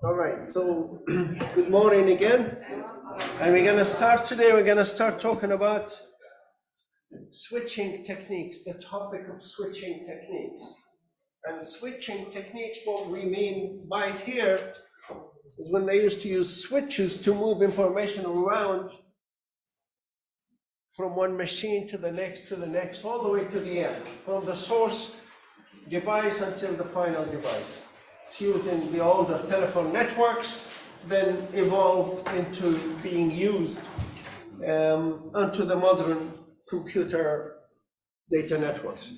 All right, so good morning again. And we're going to start today, we're going to start talking about switching techniques, the topic of switching techniques. And switching techniques, what we mean by it here is when they used to use switches to move information around from one machine to the next, all the way to the end, from the source device until the final device. It's used in the older telephone networks, then evolved into being used onto the modern computer data networks.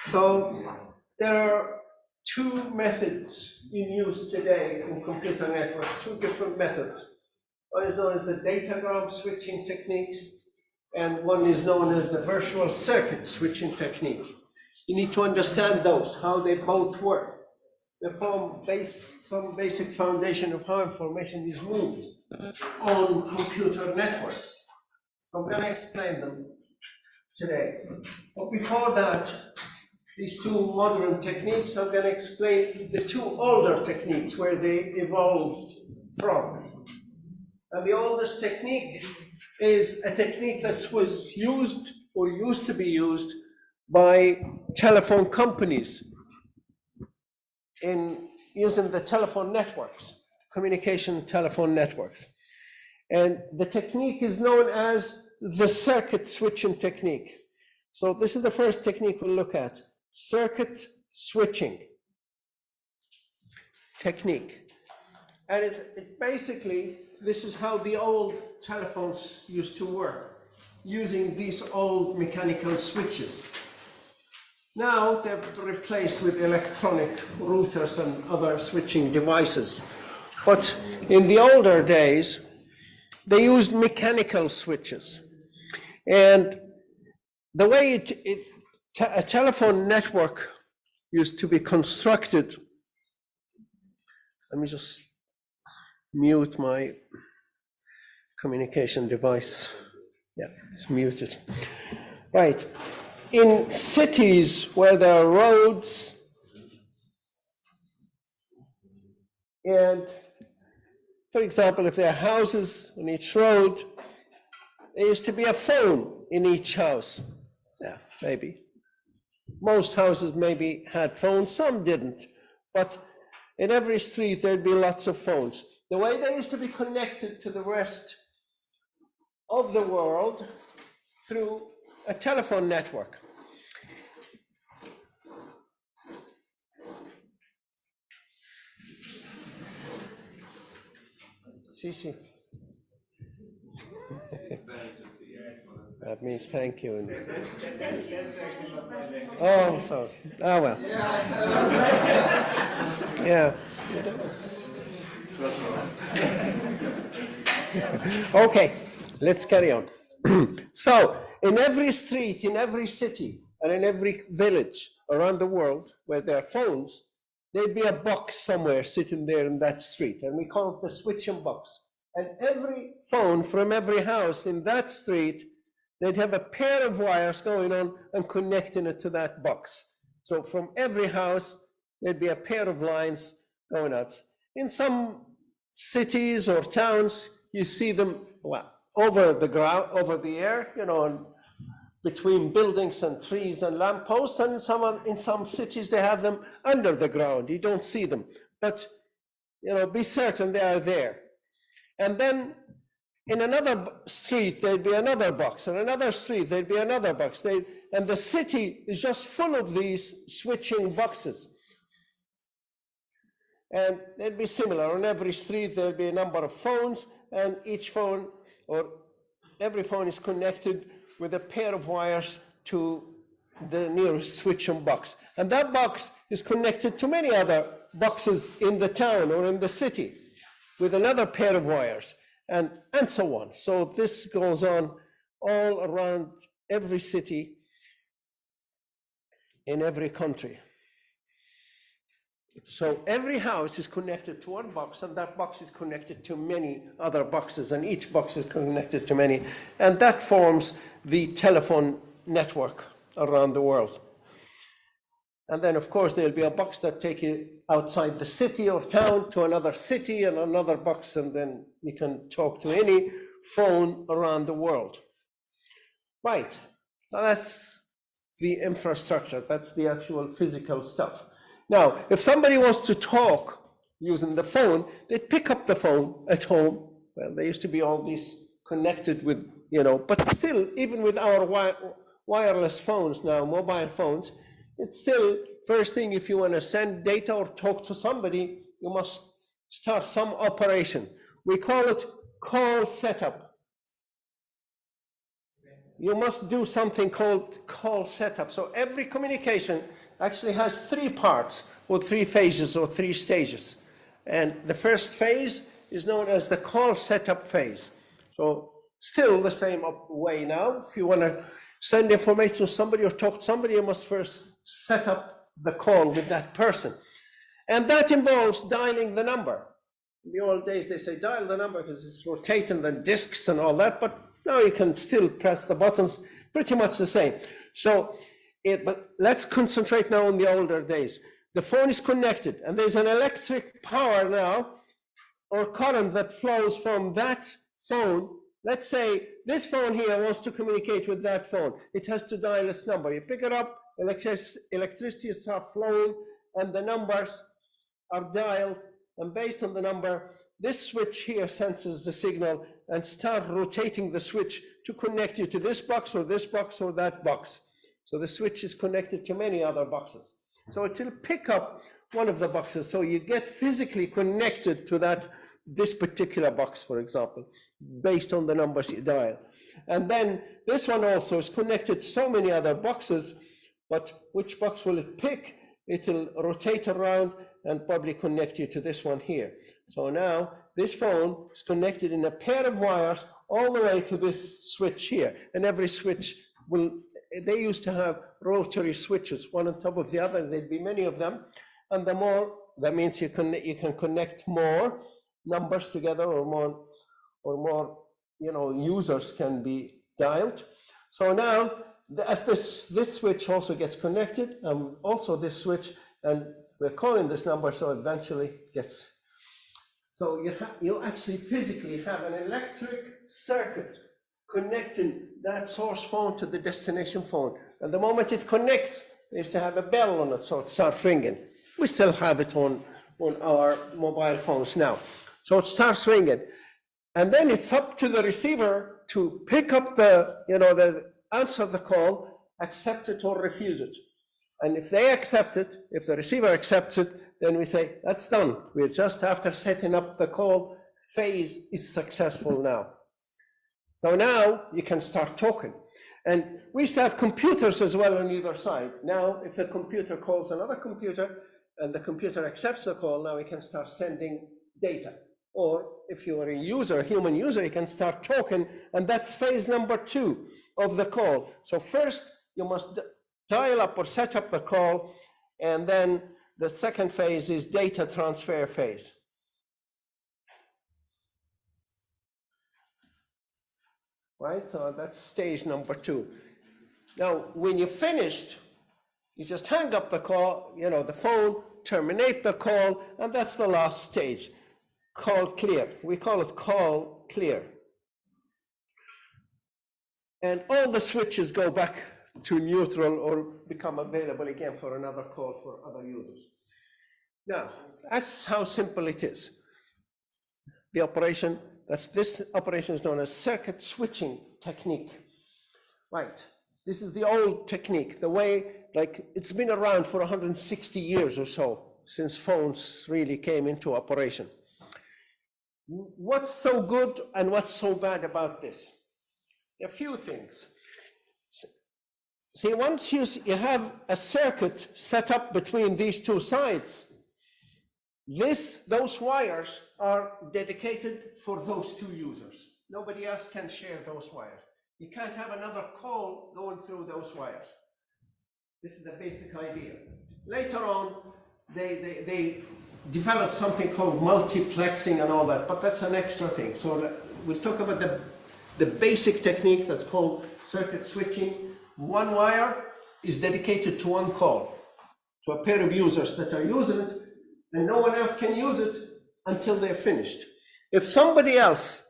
So there are two methods in use today in computer networks, two different methods. One is known as the datagram switching techniques, and one is known as the virtual circuit switching technique. You need to understand those, how they both work. They form some basic foundation of how information is moved on computer networks. I'm going to explain them today. But before that, these two modern techniques, I'm going to explain the two older techniques where they evolved from. And the oldest technique is a technique that was used or used to be used by telephone companies in using the telephone networks, communication telephone networks. And the technique is known as the circuit switching technique. So this is the first technique we'll look at, circuit switching technique. And it basically, this is how the old telephones used to work, using these old mechanical switches. Now they're replaced with electronic routers and other switching devices. But in the older days, they used mechanical switches. And the way a telephone network used to be constructed, let me just mute my communication device. Yeah, it's muted. Right. In cities where there are roads and, for example, if there are houses on each road, there used to be a phone in each house. Yeah, maybe. Most houses maybe had phones, some didn't. But in every street there'd be lots of phones. The way they used to be connected to the rest of the world through a telephone network. Sisi. That means thank you. Oh, I'm sorry. Oh, well. Yeah. Okay, let's carry on. So, in every street, in every city, and in every village around the world where there are phones, there'd be a box somewhere sitting there in that street, and we call it the switching box. And every phone from every house in that street, they'd have a pair of wires going on and connecting it to that box. So from every house, there'd be a pair of lines going out. In some cities or towns, you see them over the ground, over the air, between buildings and trees and lampposts, and in some cities they have them under the ground. You don't see them, but be certain they are there. And then in another street there'd be another box, and another street there'd be another box. And the city is just full of these switching boxes. And they'd be similar. On every street there'd be a number of phones, and each phone or every phone is connected with a pair of wires to the nearest switching box. And that box is connected to many other boxes in the town or in the city with another pair of wires, and so on. So this goes on all around every city in every country. So every house is connected to one box, and that box is connected to many other boxes, and each box is connected to many, and that forms the telephone network around the world. And then, of course, there'll be a box that take you outside the city or town to another city, and another box, and then you can talk to any phone around the world. Right, so that's the infrastructure, that's the actual physical stuff. Now, if somebody wants to talk using the phone, they'd pick up the phone at home. Well, there used to be all these connected with, but still, even with our wireless phones now, mobile phones, it's still, first thing, if you want to send data or talk to somebody, you must start some operation. We call it call setup. You must do something called call setup. So every communication actually has 3 parts, or 3 phases, or 3 stages. And the first phase is known as the call setup phase. So still the same way now. If you want to send information to somebody or talk to somebody, you must first set up the call with that person. And that involves dialing the number. In the old days, they say dial the number because it's rotating the discs and all that, but now you can still press the buttons, pretty much the same. So, but let's concentrate now on the older days. The phone is connected, and there's an electric power now, or current that flows from that phone. Let's say this phone here wants to communicate with that phone. It has to dial its number. You pick it up, electricity starts flowing, and the numbers are dialed, and based on the number, this switch here senses the signal and start rotating the switch to connect you to this box or that box. So the switch is connected to many other boxes. So it will pick up one of the boxes. So you get physically connected to this particular box, for example, based on the numbers you dial. And then this one also is connected to so many other boxes, but which box will it pick? It will rotate around and probably connect you to this one here. So now this phone is connected in a pair of wires all the way to this switch here. And every switch they used to have rotary switches, one on top of the other. There'd be many of them. And the more, that means you can connect more numbers together, or more users can be dialed. So now this switch also gets connected, and also this switch, and we're calling this number, so eventually gets. So you actually physically have an electric circuit connecting that source phone to the destination phone. And the moment it connects, they used to have a bell on it, so it starts ringing. We still have it on our mobile phones now. So it starts ringing. And then it's up to the receiver to pick up the answer the call, accept it or refuse it. And if they accept it, if the receiver accepts it, then we say, that's done. We're just after setting up the call phase is successful now. So now you can start talking. And we used to have computers as well on either side. Now, if a computer calls another computer and the computer accepts the call, now we can start sending data. Or if you are a human user, you can start talking, and that's phase number 2 of the call. So first, you must dial up or set up the call, and then the second phase is data transfer phase. Right, so that's stage number 2. Now, when you're finished, you just hang up the call, the phone, terminate the call, and that's the last stage. Call clear. We call it call clear. And all the switches go back to neutral or become available again for another call for other users. Now, that's how simple it is. The operation, this operation is known as circuit switching technique. Right, this is the old technique, the way, it's been around for 160 years or so, since phones really came into operation. What's so good and what's so bad about this? A few things. See, once you have a circuit set up between these two sides, those wires are dedicated for those two users. Nobody else can share those wires. You can't have another call going through those wires. This is the basic idea. Later on, they developed something called multiplexing and all that, but that's an extra thing. So we'll talk about the basic technique that's called circuit switching. One wire is dedicated to one call. to a pair of users that are using it, and no one else can use it until they're finished. If somebody else,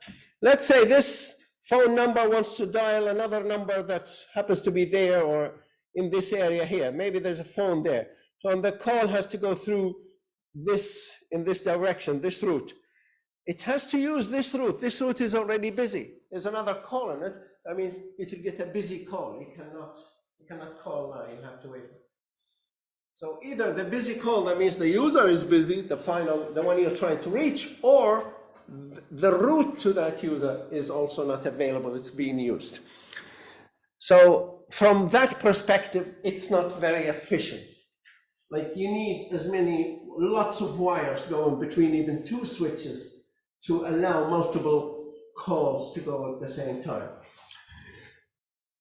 let's say this phone number wants to dial another number that happens to be there or in this area here, maybe there's a phone there, so and the call has to go through this, in this direction, this route. It has to use this route. This route is already busy. There's another call on it. That means it will get a busy call. You cannot call now, you have to wait. So either the busy call, that means the user is busy, the one you're trying to reach, or the route to that user is also not available, it's being used. So from that perspective, it's not very efficient. Like you need lots of wires going between even two switches to allow multiple calls to go at the same time.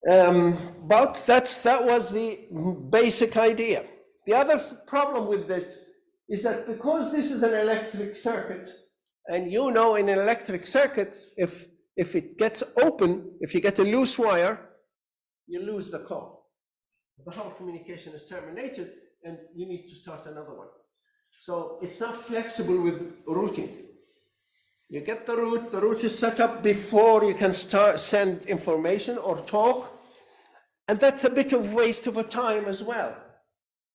But that was the basic idea. The other problem with it is that because this is an electric circuit, and you know in an electric circuit, if it gets open, if you get a loose wire, you lose the call. The whole communication is terminated and you need to start another one. So it's not flexible with routing. You get the route is set up before you can send information or talk, and that's a bit of waste of a time as well.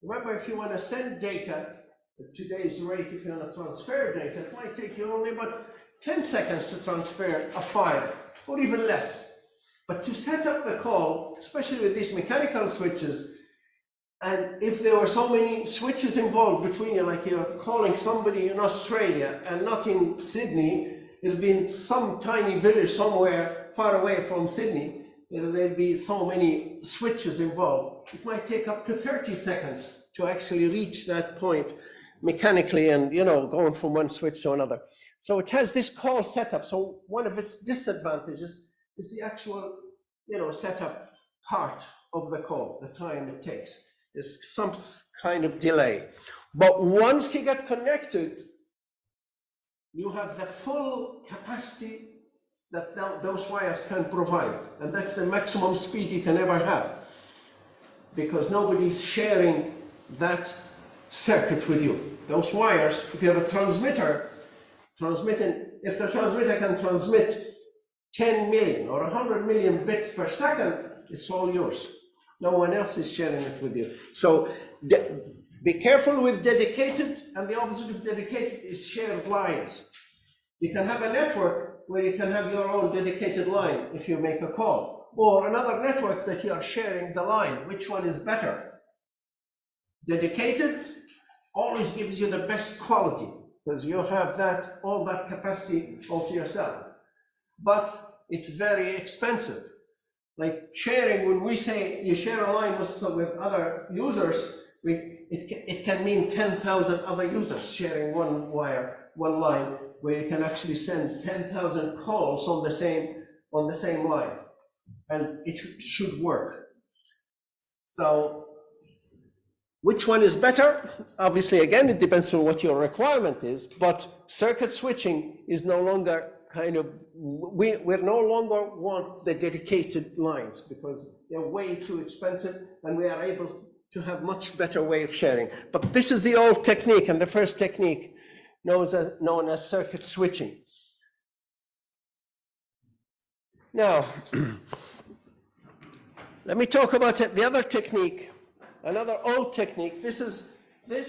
Remember, if you want to send data, at today's rate, if you want to transfer data, it might take you only about 10 seconds to transfer a file, or even less. But to set up the call, especially with these mechanical switches, and if there were so many switches involved between you, like you're calling somebody in Australia and not in Sydney, it'll be in some tiny village somewhere far away from Sydney, there'll be so many switches involved. It might take up to 30 seconds to actually reach that point mechanically and, going from one switch to another. So it has this call setup. So one of its disadvantages is the actual, setup part of the call, the time it takes. There's some kind of delay. But once you get connected, you have the full capacity that those wires can provide. And that's the maximum speed you can ever have, because nobody's sharing that circuit with you. Those wires, if you have a transmitter, if the transmitter can transmit 10 million or 100 million bits per second, it's all yours. No one else is sharing it with you. So be careful with dedicated, and the opposite of dedicated is shared lines. You can have a network where you can have your own dedicated line if you make a call, or another network that you are sharing the line. Which one is better? Dedicated always gives you the best quality because you have all that capacity all to yourself. But it's very expensive. Like sharing, when we say you share a line with other users, it can mean 10,000 other users sharing one line, where you can actually send 10,000 calls on the same line, and it should work. So which one is better? Obviously, again, it depends on what your requirement is, but circuit switching is no longer we no longer want the dedicated lines because they're way too expensive, and we are able to have much better way of sharing. But this is the old technique, and the first technique known as circuit switching. Now, let me talk about the other technique, another old technique. This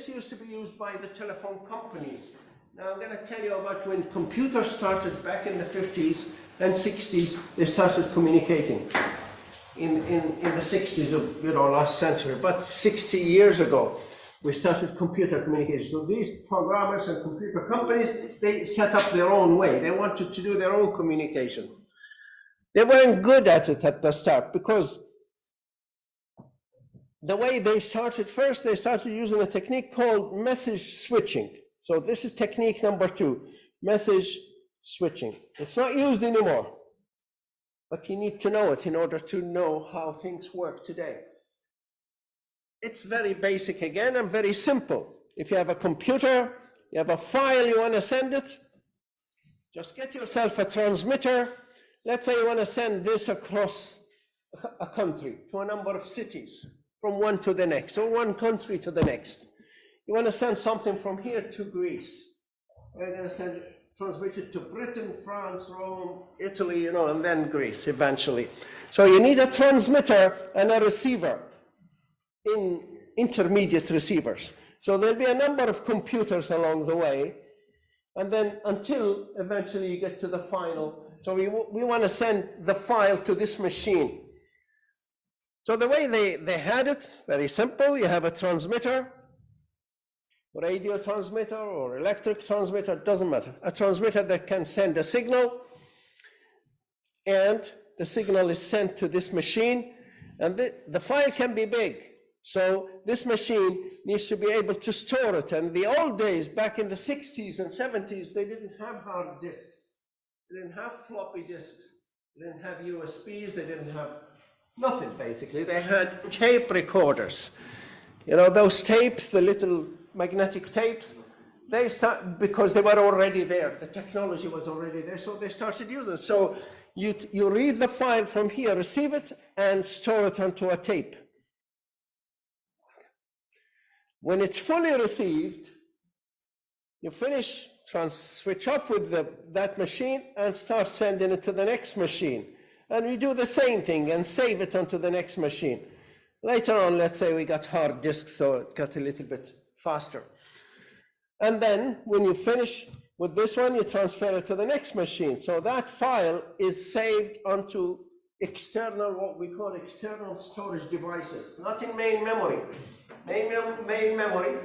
used to be used by the telephone companies. Now I'm going to tell you about when computers started back in the 50s and 60s. They started communicating in the 60s of last century, about 60 years ago. We started computer communication. So these programmers and computer companies, they set up their own way. They wanted to do their own communication. They weren't good at it at the start because the way they started first, they started using a technique called message switching. So this is technique number 2, message switching. It's not used anymore, but you need to know it in order to know how things work today. It's very basic again and very simple. If you have a computer, you have a file, you want to send it, just get yourself a transmitter. Let's say you want to send this across a country to a number of cities. from one to the next, or one country to the next. You want to send something from here to Greece. You're going to transmit it to Britain, France, Rome, Italy, and then Greece eventually. So you need a transmitter and a receiver, in intermediate receivers. So there'll be a number of computers along the way, and then until eventually you get to the final. So we want to send the file to this machine. So the way they had it, very simple. You have a transmitter, radio transmitter or electric transmitter, doesn't matter. A transmitter that can send a signal, and the signal is sent to this machine, and the file can be big. So this machine needs to be able to store it. And in the old days, back in the 60s and 70s, they didn't have hard disks. They didn't have floppy disks. They didn't have USBs. They didn't have nothing, basically. They had tape recorders. Those tapes, the little magnetic tapes, because they were already there. The technology was already there, so they started using it. So you read the file from here, receive it, and store it onto a tape. When it's fully received, you finish, switch off with that machine and start sending it to the next machine. And we do the same thing and save it onto the next machine. Later on, let's say we got hard disks, so it got a little bit faster. And then when you finish with this one, you transfer it to the next machine. So that file is saved onto what we call external storage devices, not in main memory. Main memory,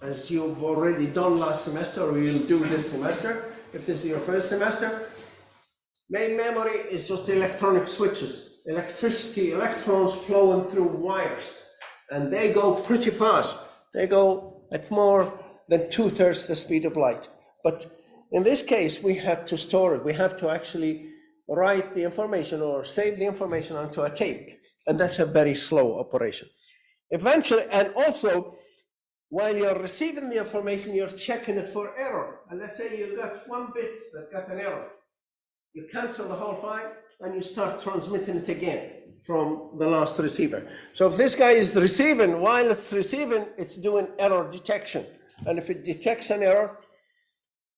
as you've already done last semester, or you'll do this semester, if this is your first semester, main memory is just electronic switches, electricity, electrons flowing through wires, and they go pretty fast. They go at more than 2/3 the speed of light. But in this case, we have to store it. We have to actually write the information or save the information onto a tape, and that's a very slow operation. Eventually, and also, while you're receiving the information, you're checking it for error. And let's say you got one bit that got an error. You cancel the whole file, and you start transmitting it again from the last receiver. So if this guy is receiving, while it's receiving, it's doing error detection. And if it detects an error,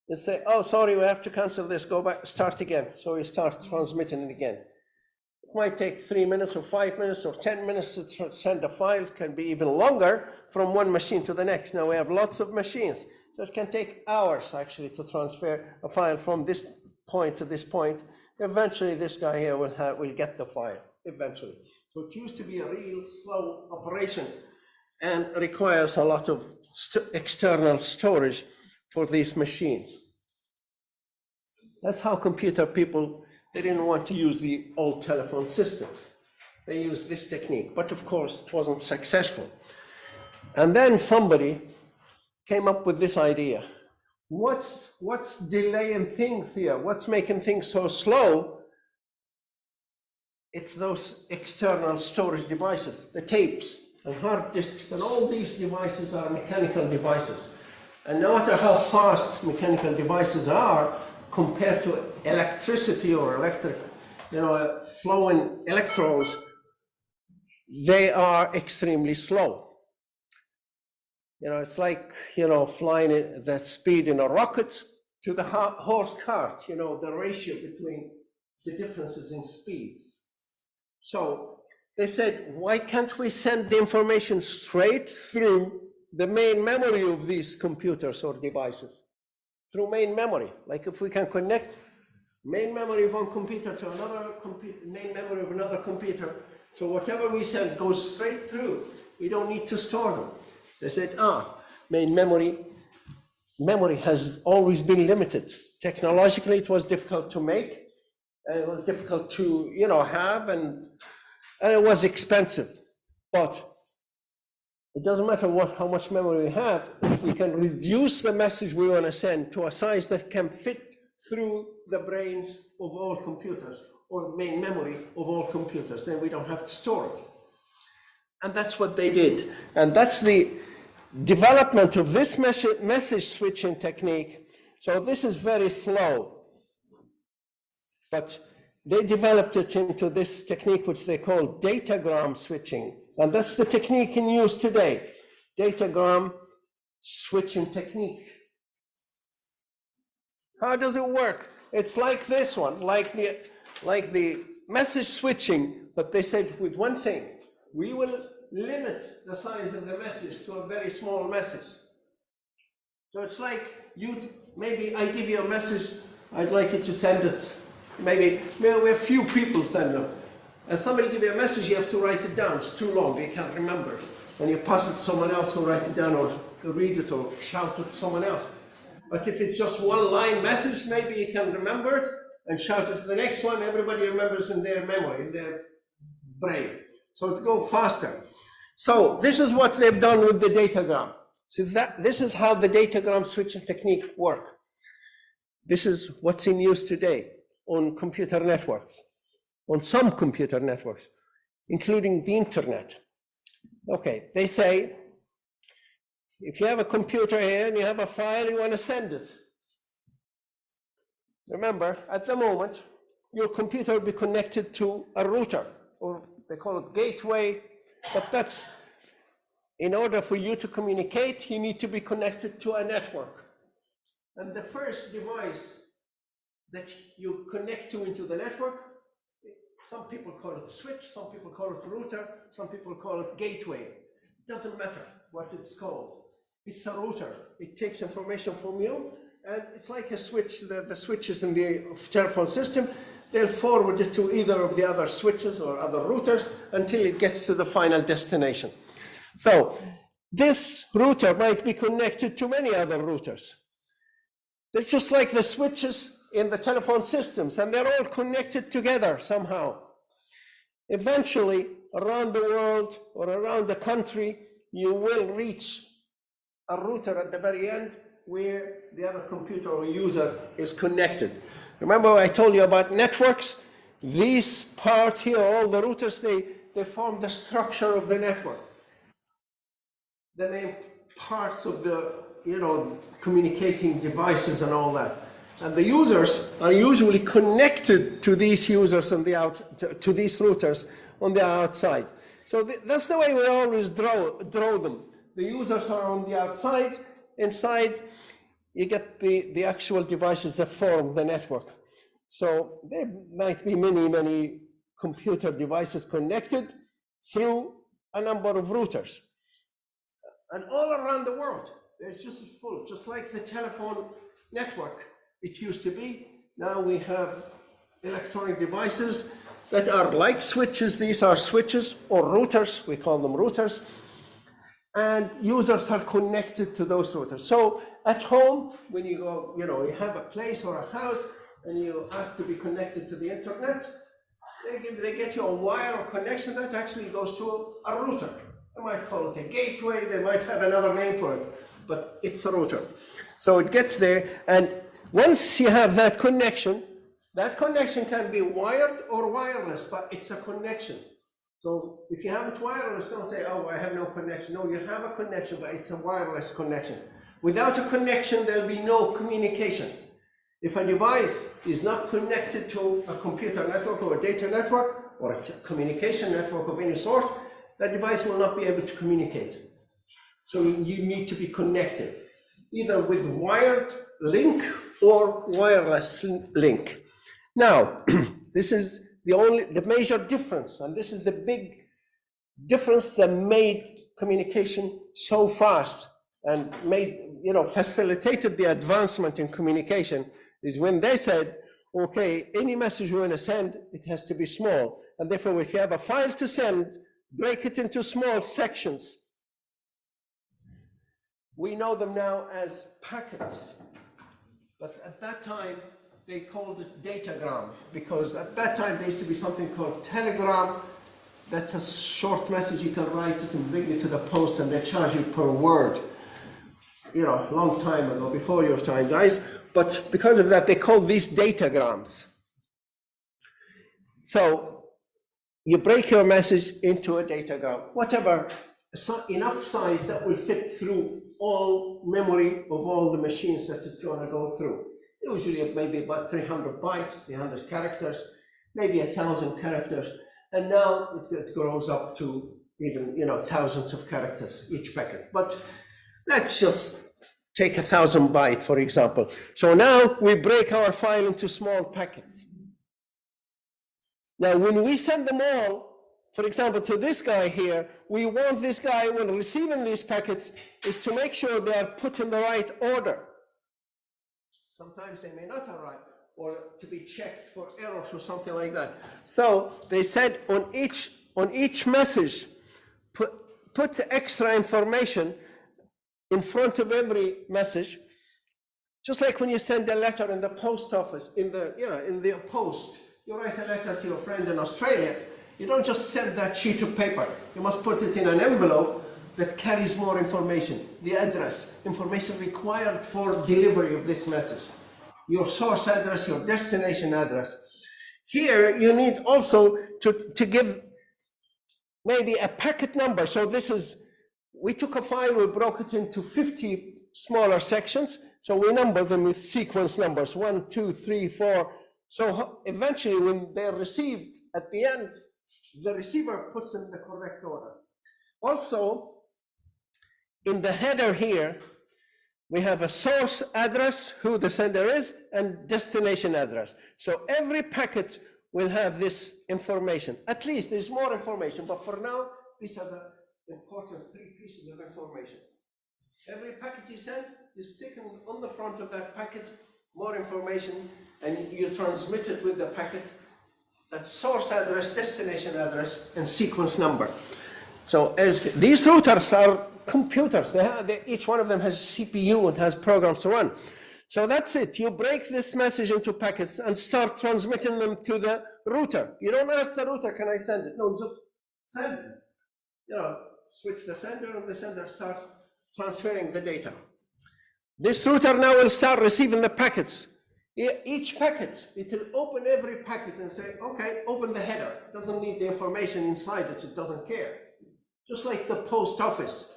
it say, oh, sorry, we have to cancel this, go back, start again. So you start transmitting it again. It might take 3 minutes or 5 minutes or 10 minutes to send a file. It can be even longer from one machine to the next. Now we have lots of machines, so it can take hours actually to transfer a file from this point to this point. Eventually this guy here will get the file, eventually. So it used to be a real slow operation and requires a lot of external storage for these machines. That's how computer people, they didn't want to use the old telephone systems. They used this technique, but of course it wasn't successful. And then somebody came up with this idea. What's delaying things here? What's making things so slow? It's those external storage devices, the tapes and hard disks, and all these devices are mechanical devices. And no matter how fast mechanical devices are compared to electricity or electric, flowing electrons, they are extremely slow. It's like, flying at that speed in a rocket to the horse cart, the ratio between the differences in speeds. So they said, why can't we send the information straight through the main memory of these computers or devices? Through main memory. Like if we can connect main memory of one computer to another main memory of another computer, so whatever we send goes straight through. We don't need to store them. They said, main memory has always been limited. Technologically, it was difficult to make, and it was difficult to, have, and it was expensive. But it doesn't matter how much memory we have, if we can reduce the message we want to send to a size that can fit through the brains of all computers, or main memory of all computers, then we don't have to store it. And that's what they did. And that's the development of this message switching technique. So this is very slow, but they developed it into this technique which they call datagram switching. And that's the technique in use today, datagram switching technique. How does it work? It's like this one, like the message switching, but they said with one thing, we will limit the size of the message to a very small message. So it's like maybe I give you a message, I'd like you to send it, maybe a few people send it, and somebody give you a message, you have to write it down, it's too long, you can't remember, and you pass it to someone else who write it down or read it or shout it to someone else. But if it's just one line message, maybe you can remember it and shout it to the next one, everybody remembers in their memory, in their brain. So it goes faster. So this is what they've done with the datagram. So this is how the datagram switching technique works. This is what's in use today on computer networks, on some computer networks, including the internet. Okay, they say, if you have a computer here and you have a file, you want to send it. Remember, at the moment, your computer will be connected to a router, or they call it gateway, but that's, in order for you to communicate, you need to be connected to a network. And the first device that you connect to into the network, some people call it switch, some people call it router, some people call it gateway. It doesn't matter what it's called. It's a router. It takes information from you, and it's like a switch. The switches in the telephone system, they'll forward it to either of the other switches or other routers until it gets to the final destination. So this router might be connected to many other routers. They're just like the switches in the telephone systems, and they're all connected together somehow. Eventually, around the world or around the country, you will reach a router at the very end where the other computer or user is connected. Remember I told you about networks? These parts here, all the routers, they form the structure of the network. The main parts of the, communicating devices and all that. And the users are usually connected to these users on to these routers on the outside. So that's the way we always draw them. The users are on the outside. Inside, you get the actual devices that form the network. So there might be many computer devices connected through a number of routers. And all around the world, it's just full, just like the telephone network it used to be. Now we have electronic devices that are like switches. These are switches or routers, we call them routers. And users are connected to those routers. So at home, when you go, you have a place or a house and you ask to be connected to the internet, they get you a wire or connection that actually goes to a router. They might call it a gateway, they might have another name for it, but it's a router. So it gets there, and once you have that connection can be wired or wireless, but it's a connection. So if you have it wireless, don't say, oh, I have no connection. No, you have a connection, but it's a wireless connection. Without a connection, there'll be no communication. If a device is not connected to a computer network or a data network or a communication network of any sort, that device will not be able to communicate. So you need to be connected, either with wired link or wireless link. Now, this is the major difference, and this is the big difference that made communication so fast and facilitated the advancement in communication, is when they said, okay, any message you want to send, it has to be small. And therefore, if you have a file to send, break it into small sections. We know them now as packets, but at that time, they called it datagram, because at that time there used to be something called telegram. That's a short message, you can write it and bring it to the post, and they charge you per word. A long time ago, before your time, guys. But because of that, they called these datagrams. So you break your message into a datagram, whatever, enough size that will fit through all memory of all the machines that it's going to go through. Usually maybe about 300 bytes, 300 characters, maybe 1,000 characters. And now it grows up to even, thousands of characters each packet. But let's just take 1,000 byte, for example. So now we break our file into small packets. Now, when we send them all, for example, to this guy here, we want this guy, when receiving these packets, is to make sure they are put in the right order. Sometimes they may not arrive, or to be checked for errors or something like that. So they said on each message, put extra information in front of every message, just like when you send a letter in the post office, in the post, you write a letter to your friend in Australia, you don't just send that sheet of paper. You must put it in an envelope that carries more information, the address, information required for delivery of this message, your source address, your destination address. Here, you need also to give maybe a packet number. So we took a file, we broke it into 50 smaller sections. So we number them with sequence numbers, 1, 2, 3, 4. So eventually when they're received at the end, the receiver puts them in the correct order. Also, in the header here, we have a source address, who the sender is, and destination address. So every packet will have this information. At least there's more information, but for now, these are the important 3 pieces of information. Every packet you send, you stick on the front of that packet more information, and you transmit it with the packet. That's source address, destination address, and sequence number. So as these routers are computers, each one of them has a CPU and has programs to run. So that's it. You break this message into packets and start transmitting them to the router. You don't ask the router, can I send it? No, just send it. Switch the sender, and the sender starts transferring the data. This router now will start receiving the packets. Each packet, it will open every packet and say, okay, open the header. It doesn't need the information inside it, it doesn't care. Just like the post office.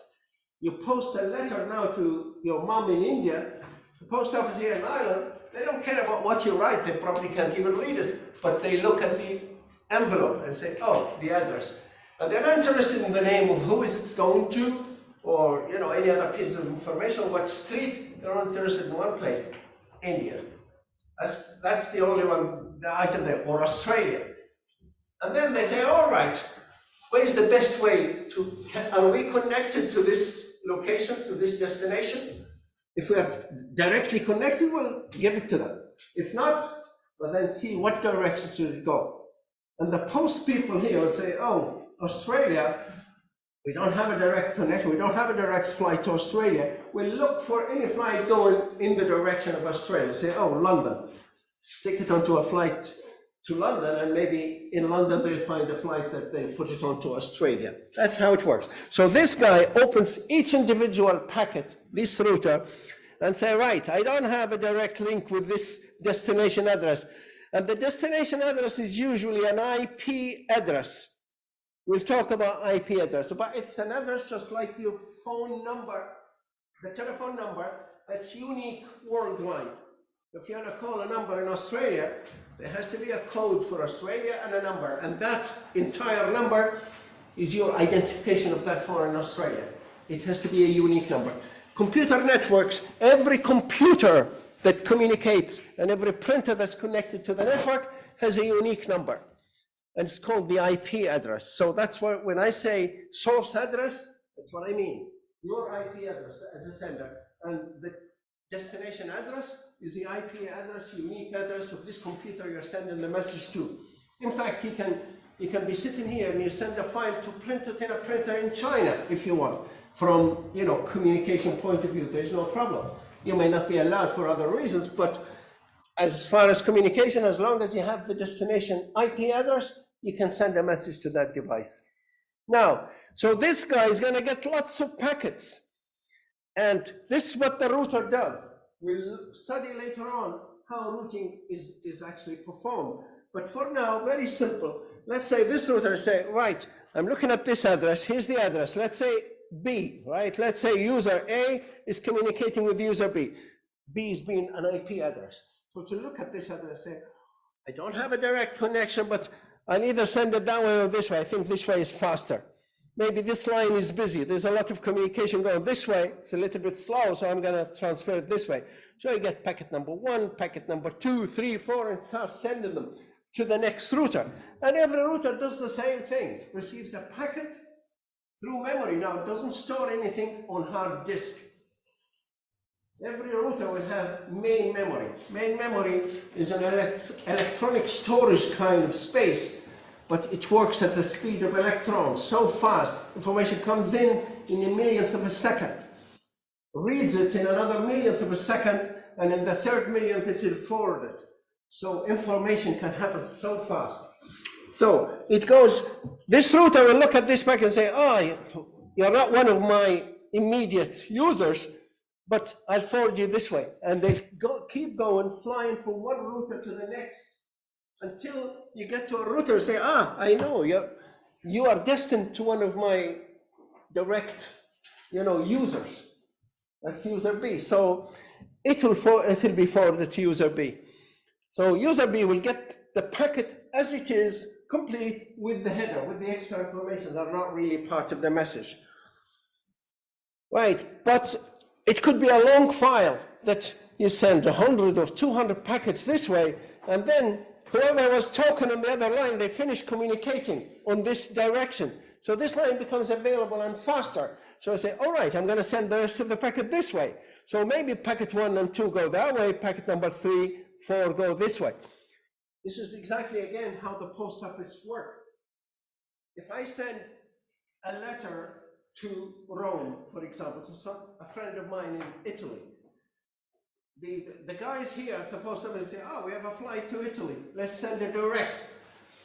You post a letter now to your mom in India, the post office here in Ireland, they don't care about what you write, they probably can't even read it, but they look at the envelope and say, oh, the address. And they're not interested in the name of who is it's going to, or any other piece of information, what street. They're not interested in one place, India. That's the only one, the item there, or Australia. And then they say, all right, where is the best way are we connected to this location, to this destination? If we are directly connected, we'll give it to them. If not, we'll then see what direction should it go. And the post people here will say, oh, Australia, we don't have a direct connection, we don't have a direct flight to Australia. We'll look for any flight going in the direction of Australia. Say, oh, London. Stick it onto a flight to London, and maybe in London they'll find a flight that they put it onto Australia. That's how it works. So this guy opens each individual packet, this router, and say, right, I don't have a direct link with this destination address. And the destination address is usually an IP address. We'll talk about IP address, but it's an address just like your phone number, the telephone number, that's unique worldwide. If you want to call a number in Australia, there has to be a code for Australia and a number, and that entire number is your identification of that phone in Australia. It has to be a unique number. Computer networks, every computer that communicates and every printer that's connected to the network has a unique number. And it's called the IP address. So that's what, when I say source address, that's what I mean. Your IP address as a sender, and the destination address is the IP address, unique address of this computer you're sending the message to. In fact, you can be sitting here and you send a file to print it in a printer in China if you want. From communication point of view, there's no problem. You may not be allowed for other reasons, but as far as communication, as long as you have the destination IP address, you can send a message to that device. Now, so this guy is going to get lots of packets. And this is what the router does. We'll study later on how routing is actually performed. But for now, very simple. Let's say this router say, right, I'm looking at this address. Here's the address. Let's say B, right? Let's say user A is communicating with user B. B is being an IP address. So to look at this address, say, I don't have a direct connection, but I'll either send it that way or this way. I think this way is faster. maybe this line is busy. There's a lot of communication going this way. It's a little bit slow, so I'm gonna transfer it this way. So you get packet number 1, packet number 2, 3, 4, and start sending them to the next router. And every router does the same thing, receives a packet through memory. Now, it doesn't store anything on hard disk. Every router will have main memory. Main memory is an electronic storage kind of space, but it works at the speed of electrons, so fast. Information comes in a millionth of a second, reads it in another millionth of a second, and in the third millionth it will forward it. So information can happen so fast. So it goes, this router will look at this packet and say, oh, you're not one of my immediate users, but I'll forward you this way. And they keep going, flying from one router to the next, until you get to a router and say, I know, you are destined to one of my direct, users. That's user B. So it will be forwarded to user B. So user B will get the packet as it is, complete with the header, with the extra information that are not really part of the message. Right, but it could be a long file that you send 100 or 200 packets this way, and then whoever was talking on the other line, they finish communicating on this direction. So this line becomes available and faster. So I say, all right, I'm going to send the rest of the packet this way. So maybe packet 1 and 2 go that way, packet number 3, 4 go this way. This is exactly, again, how the post office works. If I send a letter to Rome, for example, to a friend of mine in Italy, the guys here at the post office say, we have a flight to Italy, let's send it direct.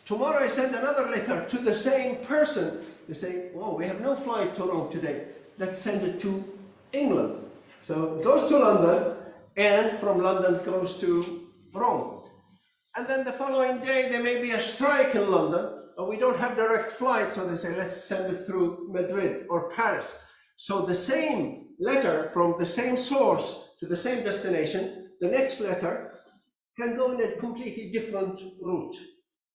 Tomorrow I send another letter to the same person. They say, we have no flight to Rome today, let's send it to England. So it goes to London, and from London it goes to Rome. And then the following day there may be a strike in London, and we don't have direct flights, so they say, let's send it through Madrid or Paris. So the same letter from the same source to the same destination, the next letter can go in a completely different route.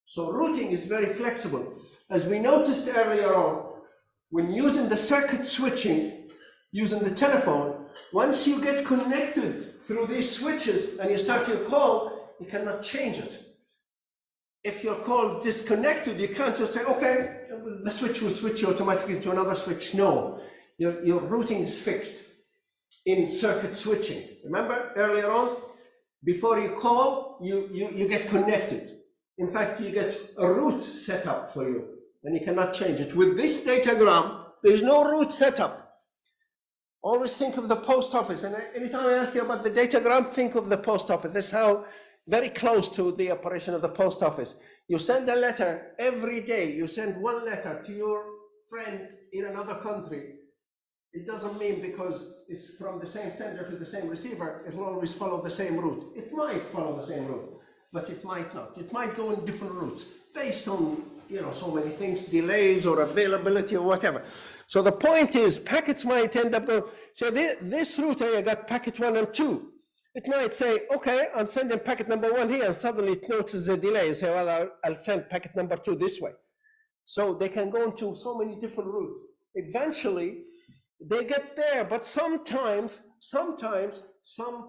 So routing is very flexible. As we noticed earlier on, when using the circuit switching, using the telephone, once you get connected through these switches and you start your call, you cannot change it. If your call is disconnected, you can't just say, okay, the switch will switch you automatically to another switch. No, your routing is fixed in circuit switching. Remember earlier on, before you call, you get connected. In fact, you get a route set up for you, and you cannot change it. With this datagram, there is no route set up. Always think of the post office, and anytime I ask you about the datagram, think of the post office. This is how very close to the operation of the post office. You send a letter every day. You send one letter to your friend in another country. It doesn't mean because it's from the same sender to the same receiver, it will always follow the same route. It might follow the same route, but it might not. It might go in different routes based on, so many things, delays or availability or whatever. So the point is, packets might end up going, so this router, I got packet 1 and 2. It might say, okay, I'm sending packet number 1 here, and suddenly it notices a delay and say, well, I'll send packet number 2 this way. So they can go into so many different routes. Eventually, they get there, but sometimes some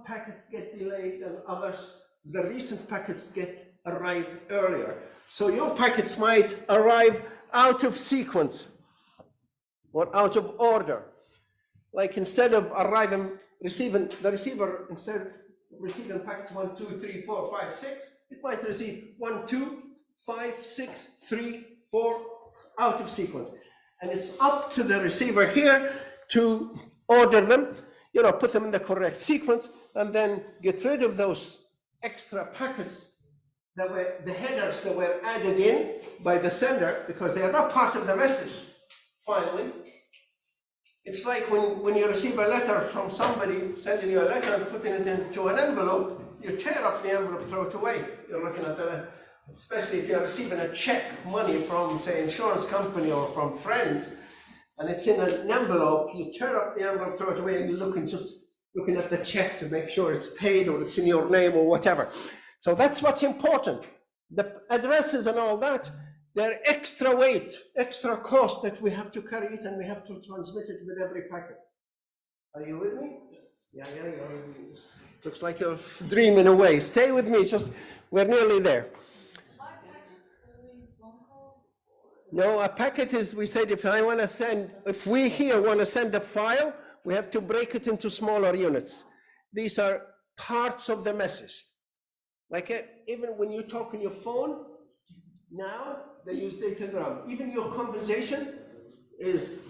packets get delayed and others, the recent packets arrive earlier. So your packets might arrive out of sequence or out of order. Like instead of receiving packets 1, 2, 3, 4, 5, 6, it might receive 1, 2, 5, 6, 3, 4 out of sequence. And it's up to the receiver here to order them, put them in the correct sequence, and then get rid of those extra packets that were the headers that were added in by the sender because they are not part of the message. Finally, it's like when you receive a letter from somebody sending you a letter and putting it into an envelope, you tear up the envelope, throw it away. You're looking at that, especially if you're receiving a check, money from, say, insurance company or from friend, and it's in an envelope, you tear up the envelope, throw it away, and you're just looking at the check to make sure it's paid or it's in your name or whatever. So that's what's important. The addresses and all that, They're extra weight, extra cost that we have to carry it and we have to transmit it with every packet. Are you with me? Yes. Yeah. Looks like you're dreaming away. Stay with me, we're nearly there. No, a packet is, we said if we here want to send a file, we have to break it into smaller units. These are parts of the message. Like even when you talk on your phone, now they use datagram. Even your conversation is,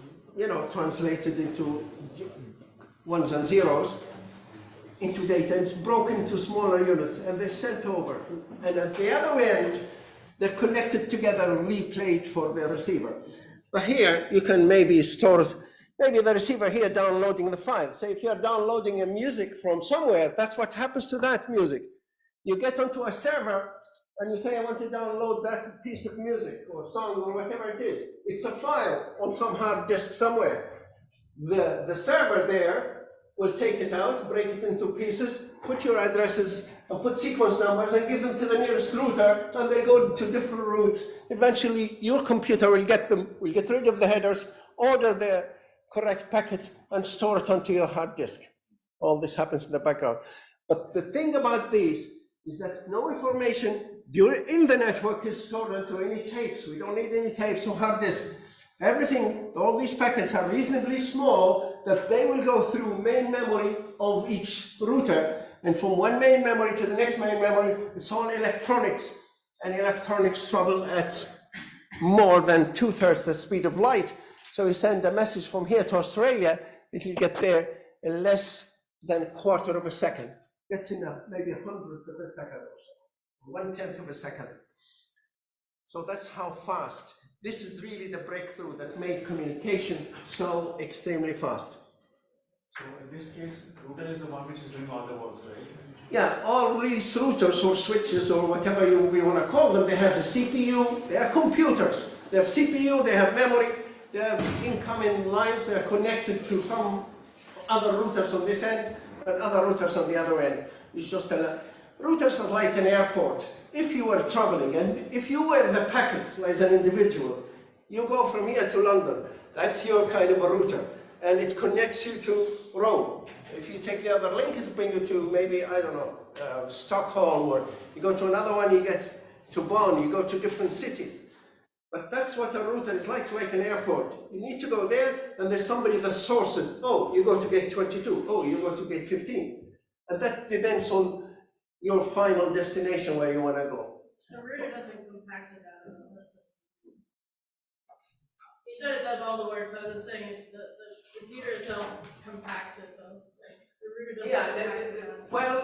translated into ones and zeros into data. It's broken into smaller units and they're sent over. And at the other end, they're connected together and replayed for the receiver. But here you can maybe store, maybe the receiver here downloading the file. Say if you're downloading a music from somewhere, that's what happens to that music. You get onto a server and you say, I want to download that piece of music or song or whatever it is. It's a file on some hard disk somewhere. The server there will take it out, break it into pieces, put your addresses and put sequence numbers and give them to the nearest router, and they go to different routes. Eventually, your computer will get them, will get rid of the headers, order the correct packets, and store it onto your hard disk. All this happens in the background. But the thing about these is that no information in the network is stored onto any tapes. We don't need any tapes or hard disk. Everything, all these packets are reasonably small that they will go through main memory of each router. And from one main memory to the next main memory, it's all electronics. And electronics travel at more than 2/3 the speed of light. So you send a message from here to Australia, it will get there in less than 1/4 of a second. That's enough, maybe 100th of a second or so, 1/10 of a second. So that's how fast. This is really the breakthrough that made communication so extremely fast. So in this case, router is the one which is doing all the work, right? Yeah, all these routers or switches or whatever we want to call them, they have a CPU, they are computers. They have CPU, they have memory, they have incoming lines, they are connected to some other routers on this end and other routers on the other end. It's just routers are like an airport. If you were traveling and if you were the packet as an individual, you go from here to London, that's your kind of a router, and it connects you to Rome. If you take the other link, it'll bring you to maybe, I don't know, Stockholm, or you go to another one, you get to Bonn, you go to different cities. But that's what a router is like an airport. You need to go there, and there's somebody that sources it. Oh, you go to gate 22. Oh, you go to gate 15. And that depends on your final destination where you want to go. The router doesn't compact it out. He said it does all the work, so I was just saying the computer itself compacts it though. Like the router doesn't. Well,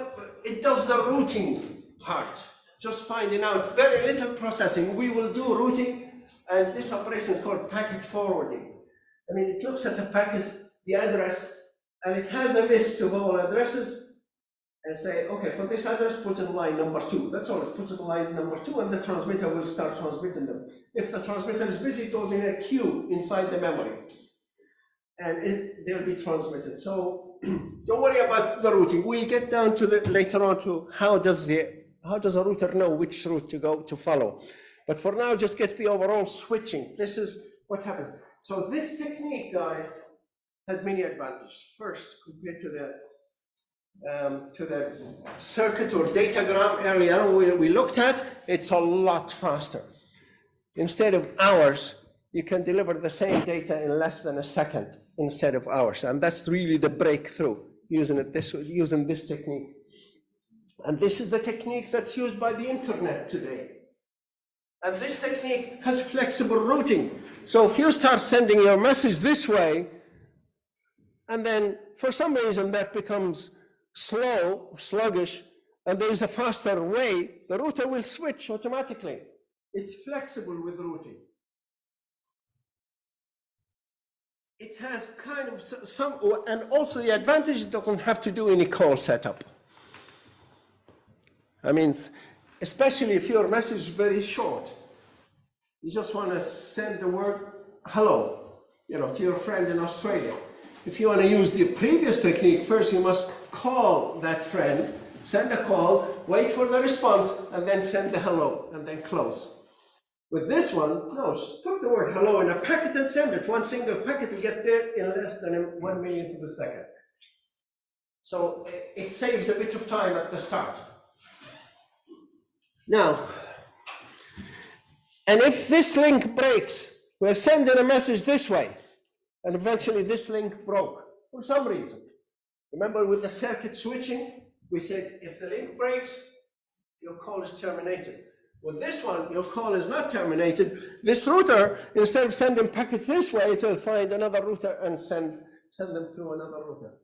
it does the routing part. Just finding out very little processing. We will do routing, and this operation is called packet forwarding. I mean, it looks at the packet, the address, and it has a list of all addresses. And say, okay, for this address, put in line number 2. That's all. It puts in line number 2, and the transmitter will start transmitting them. If the transmitter is busy, it goes in a queue inside the memory, and they'll be transmitted. So don't worry about the routing. We'll get down to later on to how does a router know which route to go to follow. But for now, just get the overall switching. This is what happens. So this technique, guys, has many advantages. First, compared to the circuit or datagram earlier we looked at, it's a lot faster. Instead of hours, you can deliver the same data in less than a second instead of hours, and that's really the breakthrough using this technique. And this is the technique that's used by the internet today. And this technique has flexible routing. So if you start sending your message this way, and then for some reason that becomes sluggish, and there is a faster way, the router will switch automatically. It's flexible with routing. It has kind of some, and also the advantage, it doesn't have to do any call setup. I mean, especially if your message is very short. You just want to send the word hello, to your friend in Australia. If you want to use the previous technique, first you must call that friend, send a call, wait for the response, and then send the hello, and then close. With this one, no, just put the word hello in a packet and send it. One single packet will get there in less than 1 millionth of a second. So it saves a bit of time at the start. Now, and if this link breaks, we're sending a message this way, and eventually this link broke for some reason. Remember with the circuit switching, we said if the link breaks, your call is terminated. With this one, your call is not terminated. This router, instead of sending packets this way, it will find another router and send them through another router.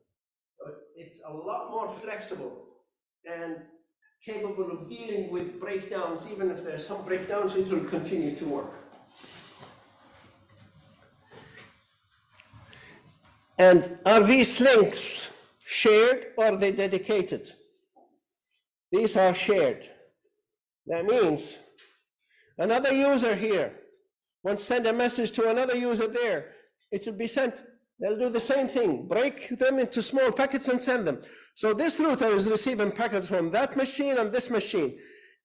So it's a lot more flexible and capable of dealing with breakdowns. Even if there's some breakdowns, it will continue to work. And are these links shared or are they dedicated? These are shared. That means another user here wants to send a message to another user there. It will be sent. They'll do the same thing, break them into small packets and send them. So this router is receiving packets from that machine and this machine.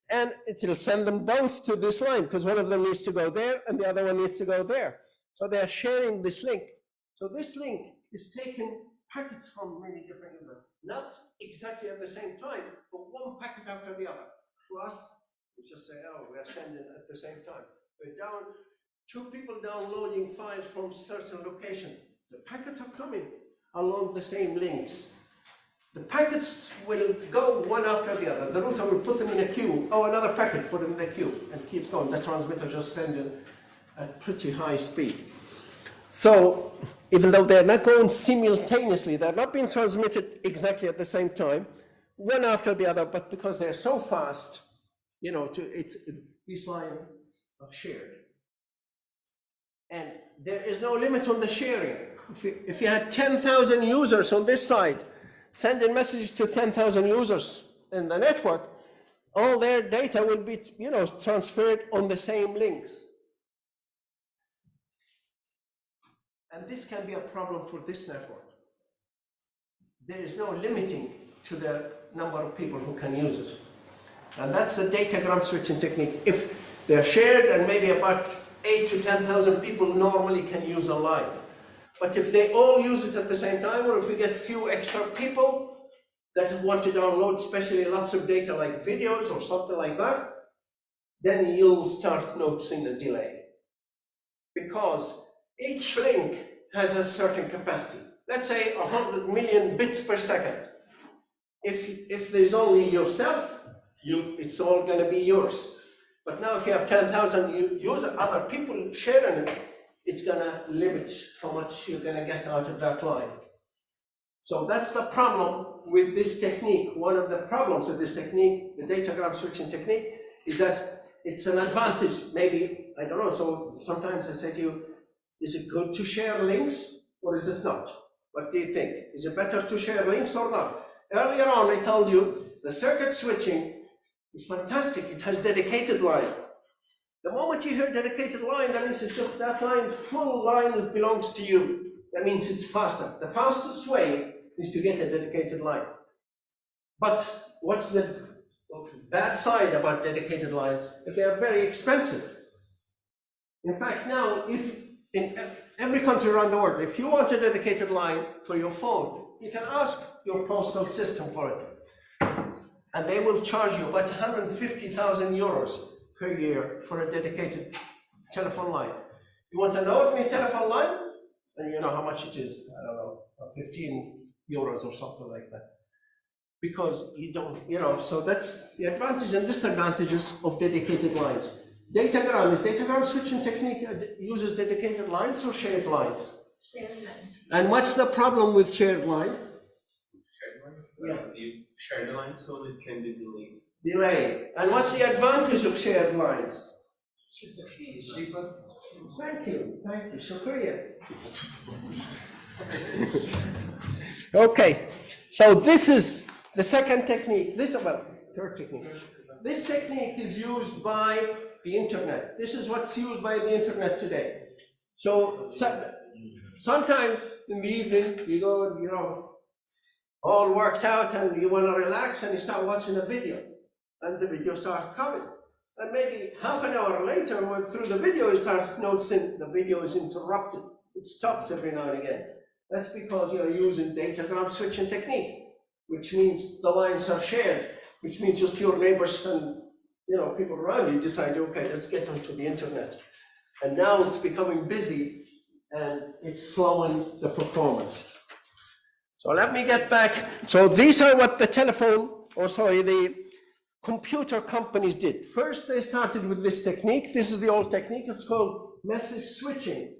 And it will send them both to this line because one of them needs to go there and the other one needs to go there. So they are sharing this link. So this link is taking packets from many different users, not exactly at the same time, but one packet after the other. To us, we just say, oh, we are sending at the same time. We're down, two people downloading files from certain location. The packets are coming along the same links. The packets will go one after the other. The router will put them in a queue. Oh, another packet, put them in the queue, and keeps going. The transmitter just sending at pretty high speed. So, even though they're not going simultaneously, they're not being transmitted exactly at the same time, one after the other, but because they're so fast, you know, these lines are shared. And there is no limit on the sharing. If you had 10,000 users on this side, sending messages to 10,000 users in the network, all their data will be, you know, transferred on the same links. And this can be a problem for this network. There is no limiting to the number of people who can use it. And that's the datagram switching technique. If they're shared and maybe about 8 to 10,000 people normally can use a line. But if they all use it at the same time, or if we get few extra people that want to download especially lots of data like videos or something like that, then you'll start noticing a delay. Because each link has a certain capacity. Let's say 100 million bits per second. If there's only yourself, it's all going to be yours. But now if you have 10,000 users, other people sharing it, it's going to limit how much you're going to get out of that line. So that's the problem with this technique. One of the problems with this technique, the datagram switching technique, is that it's an advantage. Maybe, I don't know, so sometimes I say to you, is it good to share links or is it not? What do you think? Is it better to share links or not? Earlier on, I told you the circuit switching is fantastic. It has dedicated line. The moment you hear dedicated line, that means it's just that line, full line that belongs to you. That means it's faster. The fastest way is to get a dedicated line. But what's the bad side about dedicated lines? They are very expensive. In fact, now, if in every country around the world, if you want a dedicated line for your phone, you can ask your postal system for it. And they will charge you about 150,000 euros per year for a dedicated telephone line. You want an ordinary telephone line? And you know how much it is, I don't know, 15 euros or something like that. Because you don't, you know, so that's the advantages and disadvantages of dedicated lines. Datagram switching technique uses dedicated lines or shared lines? Shared lines. And what's the problem with shared lines? Shared lines? Yeah. You share the line so it can be delayed. Delay. And what's the advantage of shared lines? Cheaper. Thank you, Shukriya. Okay, so this is the second technique. Third technique. This technique is used by the internet. This is what's used by the internet today. So sometimes in the evening you go, you know, all worked out and you want to relax and you start watching a video, and the video starts coming. And maybe half an hour later, through the video, you start noticing the video is interrupted. It stops every now and again. That's because you're using datagram switching technique, which means the lines are shared, which means just your neighbors and people around you decide, okay, let's get onto the internet. And now it's becoming busy and it's slowing the performance. So let me get back. So these are what the computer companies did. First, they started with this technique. This is the old technique. It's called message switching.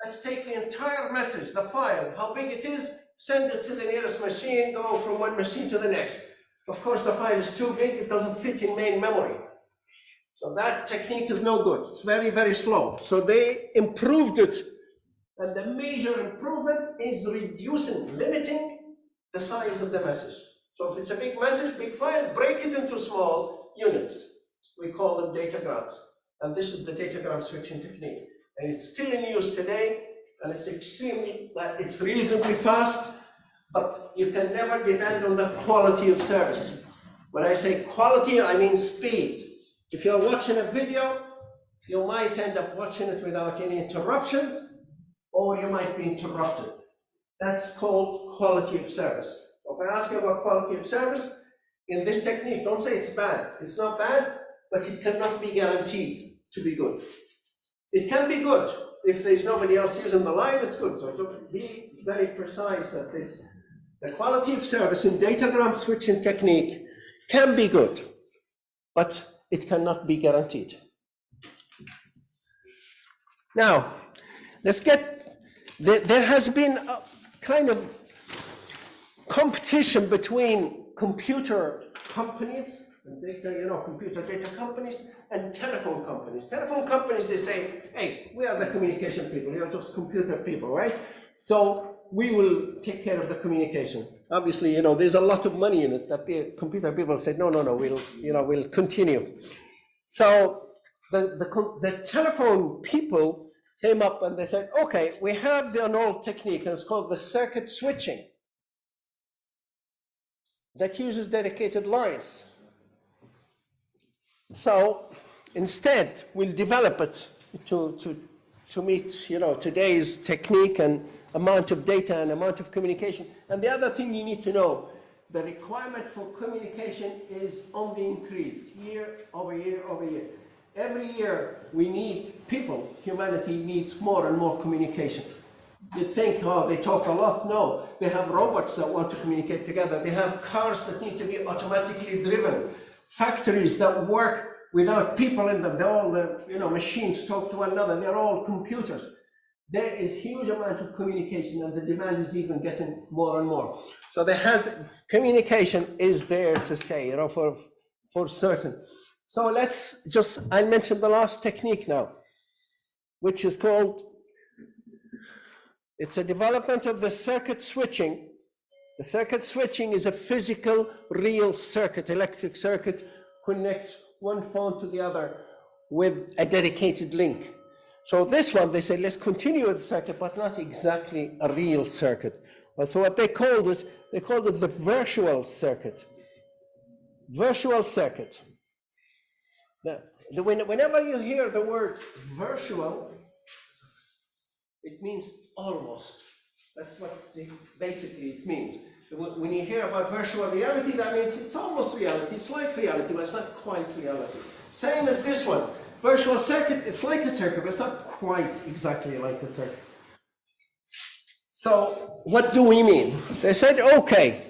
Let's take the entire message, the file, how big it is, send it to the nearest machine, go from one machine to the next. Of course, the file is too big, it doesn't fit in main memory. So that technique is no good. It's very, very slow. So they improved it. And the major improvement is limiting the size of the message. So if it's a big message, big file, break it into small units. We call them datagrams. And this is the datagram switching technique. And it's still in use today, and it's reasonably fast, but you can never depend on the quality of service. When I say quality, I mean speed. If you're watching a video, you might end up watching it without any interruptions, or you might be interrupted. That's called quality of service. If I ask you about quality of service, in this technique, don't say it's bad. It's not bad, but it cannot be guaranteed to be good. It can be good. If there's nobody else using the line, it's good. So be very precise that the quality of service in datagram switching technique can be good, but it cannot be guaranteed. Now, there has been a kind of competition between computer companies and computer data companies and telephone companies. Telephone companies, they say, hey, we are the communication people, you're just computer people, right? So we will take care of the communication. Obviously, there's a lot of money in it that the computer people said, no, we'll continue. So the telephone people came up and they said, okay, we have an old technique, and it's called the circuit switching that uses dedicated lines. So instead, we'll develop it to meet today's technique and amount of data and amount of communication. And the other thing you need to know, the requirement for communication is on the increase year over year over year. Every year we need humanity needs more and more communication. You think, oh, they talk a lot. No, they have robots that want to communicate together. They have cars that need to be automatically driven. Factories that work without people in them. They're all machines talk to one another. They're all computers. There is huge amount of communication, and the demand is even getting more and more. So communication is there to stay, for certain. So I mentioned the last technique now, which is called, it's a development of the circuit switching. The circuit switching is a physical, real circuit, electric circuit, connects one phone to the other with a dedicated link. So this one, they said, let's continue with the circuit, but not exactly a real circuit. So what they called it the virtual circuit. Virtual circuit. Whenever you hear the word virtual, it means almost. That's what basically it means. When you hear about virtual reality, that means it's almost reality. It's like reality, but it's not quite reality. Same as this one. Virtual circuit, it's like a circuit, but it's not quite exactly like a circuit. So what do we mean? They said, okay,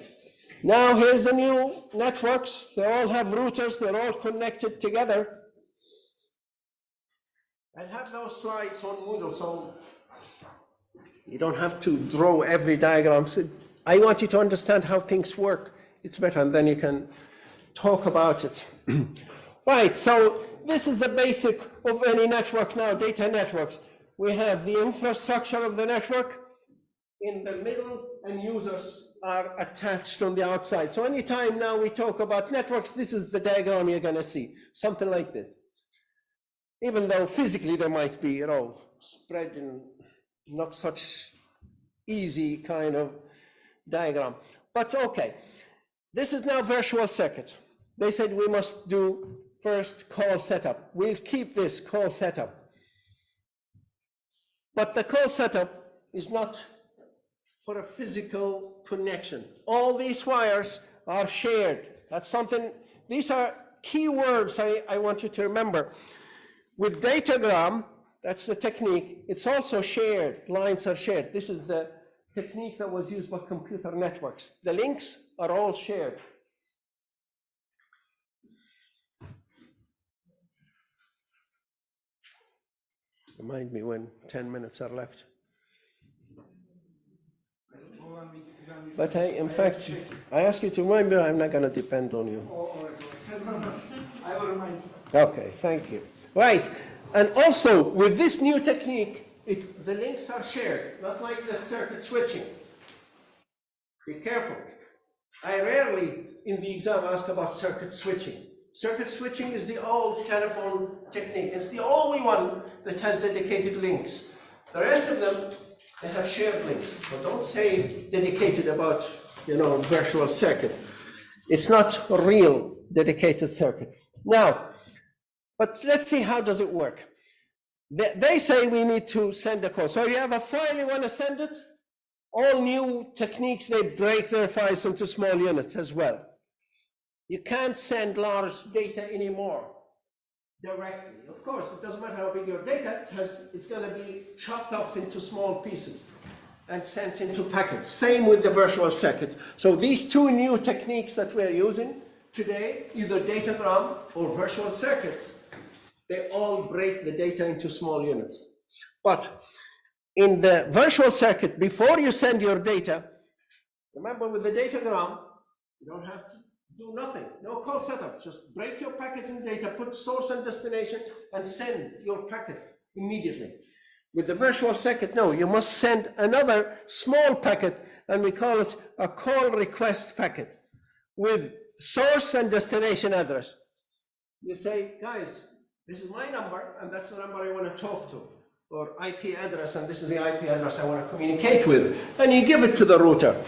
now here's the new networks. They all have routers. They're all connected together. I'll have those slides on Moodle, so you don't have to draw every diagram. So I want you to understand how things work. It's better, and then you can talk about it. Right, so this is the basic of any network now, data networks. We have the infrastructure of the network in the middle, and users are attached on the outside. So anytime now we talk about networks, this is the diagram you're going to see, something like this. Even though physically they might be, spread in not such easy kind of diagram. But okay, this is now virtual circuit. They said we must do first call setup. We'll keep this call setup. But the call setup is not for a physical connection. All these wires are shared. That's something, these are key words I want you to remember. With datagram, that's the technique, it's also shared, lines are shared. This is the technique that was used by computer networks. The links are all shared. Remind me when 10 minutes are left. But in fact, I ask you to remind me, I'm not going to depend on you. I will remind you. Okay, thank you. Right, and also with this new technique, the links are shared, not like the circuit switching. Be careful. I rarely in the exam ask about circuit switching. Circuit switching is the old telephone technique. It's the only one that has dedicated links. The rest of them, they have shared links. But don't say dedicated about, virtual circuit. It's not a real dedicated circuit. Now, but let's see how does it work. They say we need to send a call. So you have a file, you want to send it? All new techniques, they break their files into small units as well. You can't send large data anymore directly. Of course, it doesn't matter how big your data has, it's going to be chopped off into small pieces and sent into packets. Same with the virtual circuit. So these two new techniques that we're using today, either datagram or virtual circuits, they all break the data into small units. But in the virtual circuit, before you send your data, remember with the datagram, you don't have to do nothing, no call setup, just break your packets in data, put source and destination, and send your packets immediately. With the virtual circuit, no, you must send another small packet, and we call it a call request packet with source and destination address. You say, guys, this is my number, and that's the number I want to talk to, or IP address, and this is the IP address I want to communicate with, and you give it to the router.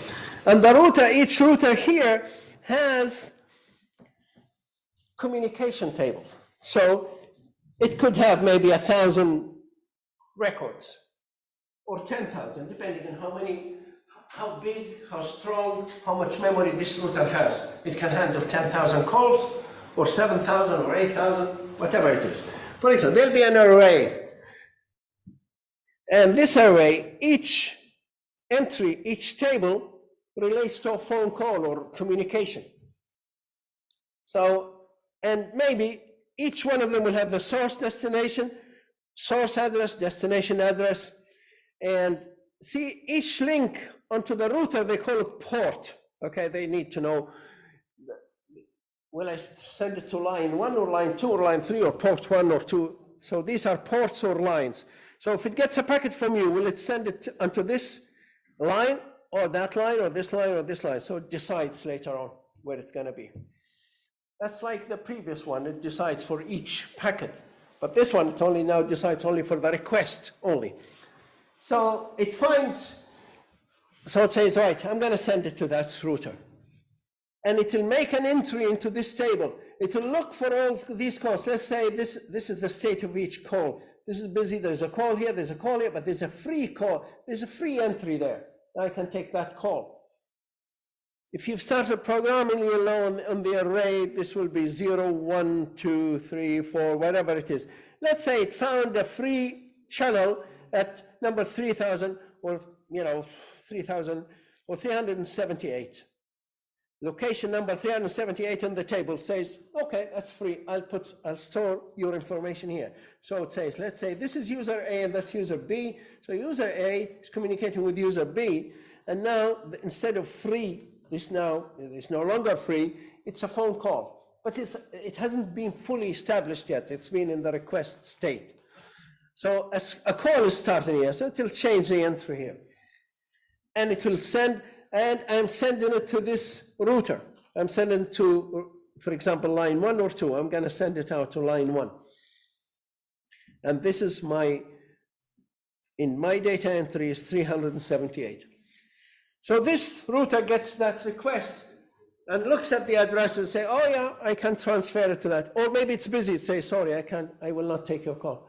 And the router, each router here has communication tables. So it could have maybe 1,000 records, or 10,000, depending on how big, how strong, how much memory this router has. It can handle 10,000 calls, or 7,000, or 8,000, whatever it is. For example, there'll be an array. And this array, each entry, each table relates to a phone call or communication. So, and maybe each one of them will have the source destination, source address, destination address, and see each link onto the router, they call it port. Okay, they need to know, will I send it to line 1 or line 2 or line 3 or port 1 or 2? So these are ports or lines. So if it gets a packet from you, will it send it onto this line or that line or this line or this line? So it decides later on where it's going to be. That's like the previous one, it decides for each packet. But this one, it only now decides only for the request only. So it finds, so it says, right, I'm going to send it to that router. And it will make an entry into this table. It will look for all these calls. Let's say this is the state of each call. This is busy, there's a call here, there's a call here, but there's a free call. There's a free entry there. I can take that call. If you've started programming, you'll know on the array, this will be 0, 1, 2, 3, 4, whatever it is. Let's say it found a free channel at number 3000 or 3000 or 378. Location number 378 on the table says, okay, that's free. I'll store your information here. So it says, let's say this is user A and that's user B. So user A is communicating with user B. And now instead of free, this now is no longer free. It's a phone call, but it hasn't been fully established yet. It's been in the request state. So as a call is starting here, so it will change the entry here. And it will send, and I'm sending it to this router. I'm sending it to, for example, line 1 or 2. I'm going to send it out to line 1. And this is in my data entry is 378. So this router gets that request and looks at the address and say, oh yeah, I can transfer it to that. Or maybe it's busy, it say, sorry, I will not take your call.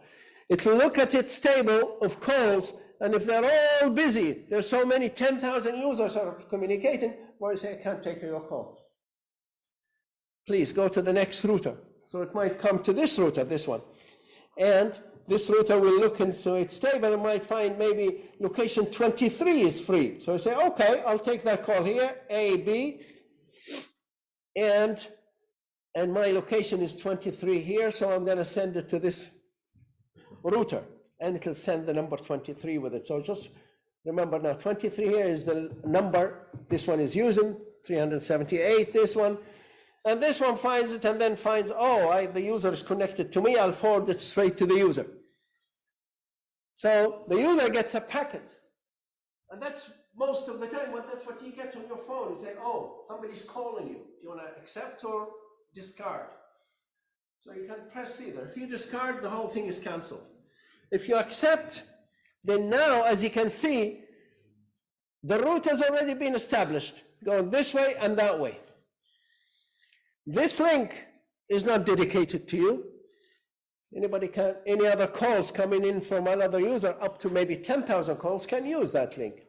It will look at its table of calls, and if they're all busy, there's so many 10,000 users are communicating, or you say, I can't take your call. Please go to the next router. So it might come to this router, this one. And this router will look into its table and might find maybe location 23 is free. So I say, okay, I'll take that call here, A, B, and my location is 23 here, so I'm going to send it to this router, and it'll send the number 23 with it. So just remember now, 23 here is the number this one is using, 378, this one, and this one finds it and then finds, oh, the user is connected to me, I'll forward it straight to the user. So the user gets a packet, and that's most of the time, that's what you get on your phone. You say, oh, somebody's calling you. Do you want to accept or discard? So you can press either. If you discard, the whole thing is canceled. If you accept, then now, as you can see, the route has already been established, going this way and that way. This link is not dedicated to you. Any other calls coming in from another user, up to maybe 10,000 calls, can use that link.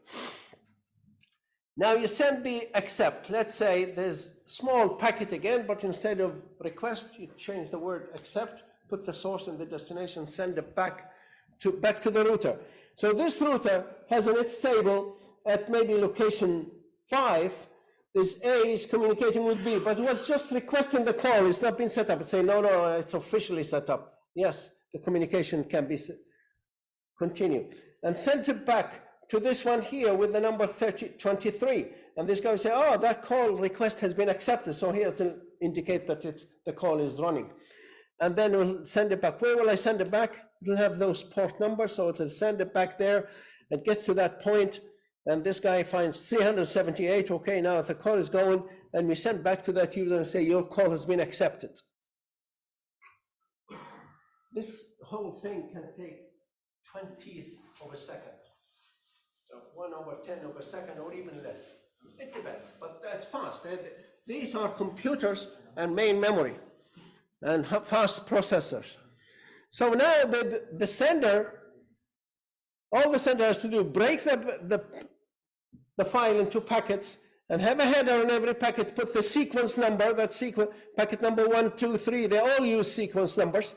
Now you send the accept. Let's say there's small packet again, but instead of request, you change the word accept, put the source and the destination, send it back to the router. So this router has on its table at maybe location 5, this A is communicating with B, but it was just requesting the call. It's not been set up. It's saying, no, it's officially set up. Yes, the communication can be continue, and sends it back to this one here with the number 23. And this guy will say, oh, that call request has been accepted. So here to indicate that the call is running. And then we'll send it back. Where will I send it back? It'll have those port numbers, so it'll send it back there. It gets to that point, and this guy finds 378. Okay, now if the call is going, and we send back to that user and say, your call has been accepted. This whole thing can take 20th of a second. So 1/10 of a second, or even less. It depends, but that's fast. These are computers and main memory and fast processors. So now the sender, all the sender has to do, break the file into packets and have a header on every packet, put the sequence number, that sequence, packet number 1, 2, 3, they all use sequence numbers.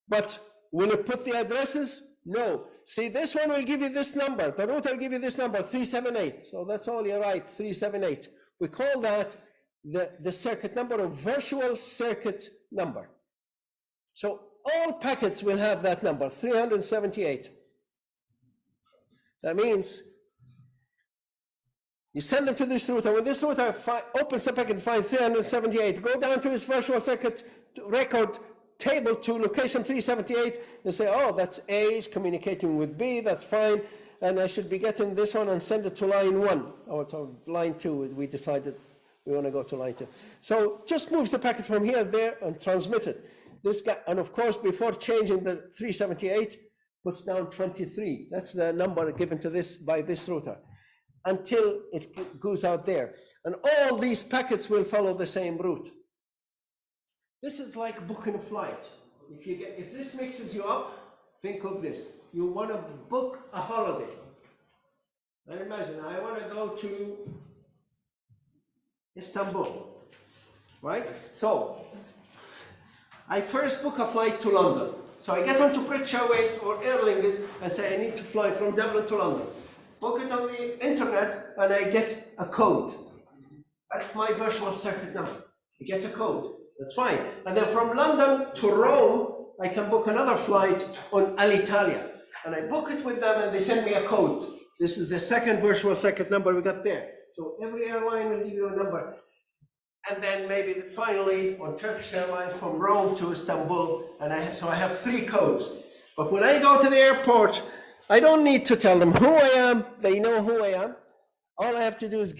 But will it put the addresses? No. See, this one will give you this number. The router will give you this number, 378. So that's all you write, 378. We call that the circuit number, or virtual circuit number. So all packets will have that number, 378. That means you send them to this router. When this router opens the packet and finds 378, go down to his virtual circuit record table to location 378 and say, oh, that's A is communicating with B, that's fine, and I should be getting this one and send it to line 1, or to line 2. We decided we want to go to line 2. So just moves the packet from here, there, and transmit it. This guy, and of course, before changing the 378, puts down 23. That's the number given to this by this router, until it goes out there. And all these packets will follow the same route. This is like booking a flight. If this mixes you up, think of this. You want to book a holiday. And imagine, I want to go to Istanbul, right? So, I first book a flight to London. So I get onto British Airways or Aer Lingus and say I need to fly from Dublin to London. Book it on the internet and I get a code. That's my virtual circuit number. I get a code. That's fine. And then from London to Rome, I can book another flight on Alitalia. And I book it with them and they send me a code. This is the second virtual circuit number we got there. So every airline will give you a number. And then maybe finally on Turkish Airlines from Rome to Istanbul. And so I have 3 codes. But when I go to the airport, I don't need to tell them who I am. They know who I am. All I have to do is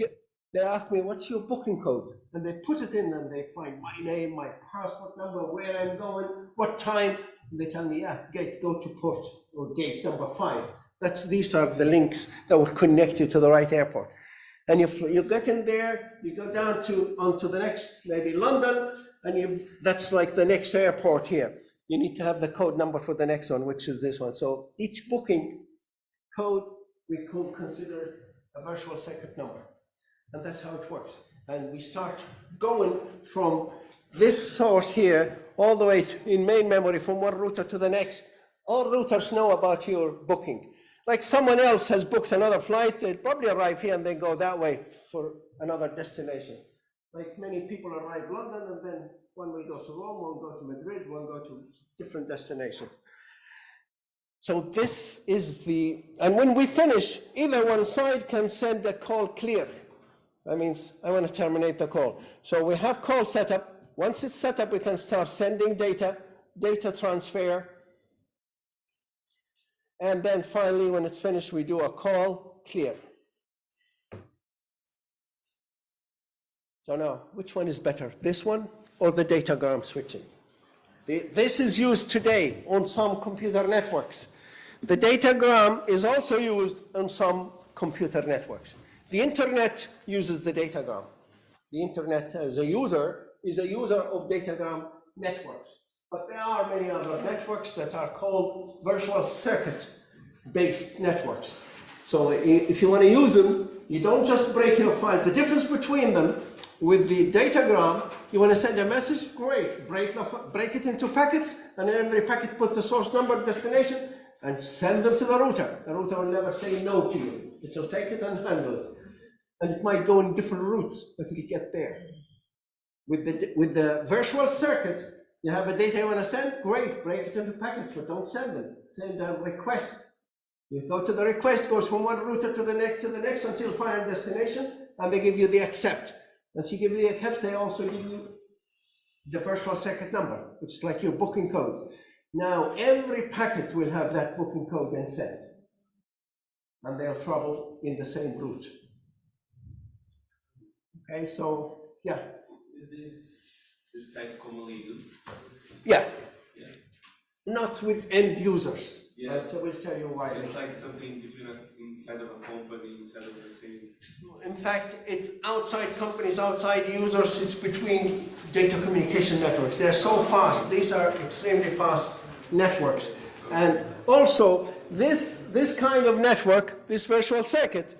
they ask me, what's your booking code? And they put it in and they find my name, my passport number, where I'm going, what time. And they tell me, yeah, go to port or gate number 5. These are the links that will connect you to the right airport. And you get in there, you go down onto the next, maybe London, and that's like the next airport here. You need to have the code number for the next one, which is this one. So each booking code, we could consider it a virtual circuit number. And that's how it works. And we start going from this source here all the way in main memory from one router to the next. All routers know about your booking. Like someone else has booked another flight, they probably arrive here and they go that way for another destination. Like many people arrive London and then one will go to Rome, one go to Madrid, one go to different destinations. So this is and when we finish, either one side can send a call clear. That means I want to terminate the call. So we have call set up. Once it's set up, we can start sending data transfer. And then finally, when it's finished, we do a call clear. So now, which one is better, this one or the datagram switching? This is used today on some computer networks. The datagram is also used on some computer networks. The internet uses the datagram. The internet as a user is a user of datagram networks. But there are many other networks that are called virtual circuit-based networks. So if you want to use them, you don't just break your file. The difference between them with the datagram, you want to send a message, great, break it into packets, and in every packet put the source number, destination, and send them to the router. The router will never say no to you. It will take it and handle it. And it might go in different routes, but it'll get there. With the virtual circuit, you have a data you want to send, great, break it into packets, but don't send them. Send a request. You go to the request, goes from one router to the next until final destination, and they give you the accept. Once you give you the accept, they also give you the virtual circuit number, which is like your booking code. Now, every packet will have that booking code then sent, and they'll travel in the same route. Okay, so, yeah. Is this type commonly used? Yeah. Yeah. Not with end users. Yeah. I will tell you why. So it's like something between inside of a company, inside of the same. In fact, it's outside companies, outside users, it's between data communication networks. They're so fast. These are extremely fast networks. And also, this kind of network, this virtual circuit,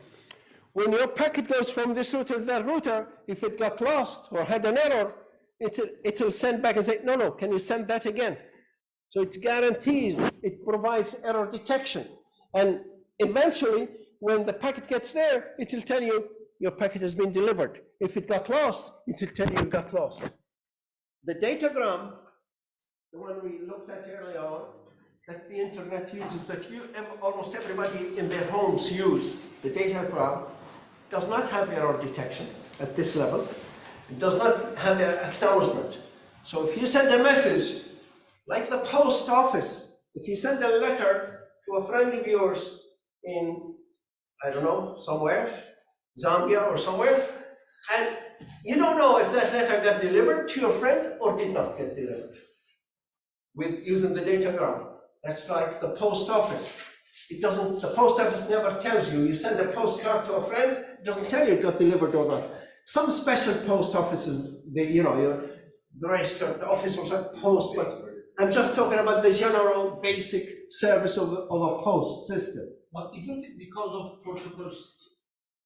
when your packet goes from this router to that router, if it got lost or had an error, it'll send back and say, no, can you send that again? So it guarantees, it provides error detection. And eventually, when the packet gets there, it will tell you your packet has been delivered. If it got lost, it will tell you it got lost. The datagram, the one we looked at earlier on, that the internet uses, that almost everybody in their homes use, the datagram, does not have error detection at this level. It does not have an acknowledgement. So if you send a message, like the post office, if you send a letter to a friend of yours in, I don't know, somewhere, Zambia or somewhere, and you don't know if that letter got delivered to your friend or did not get delivered with using the datagram. That's like the post office. The post office never tells you. You send a postcard to a friend, it doesn't tell you it got delivered or not. Some special post offices, the registered officers have post, but I'm just talking about the general basic service of a post system. But isn't it because of the protocols?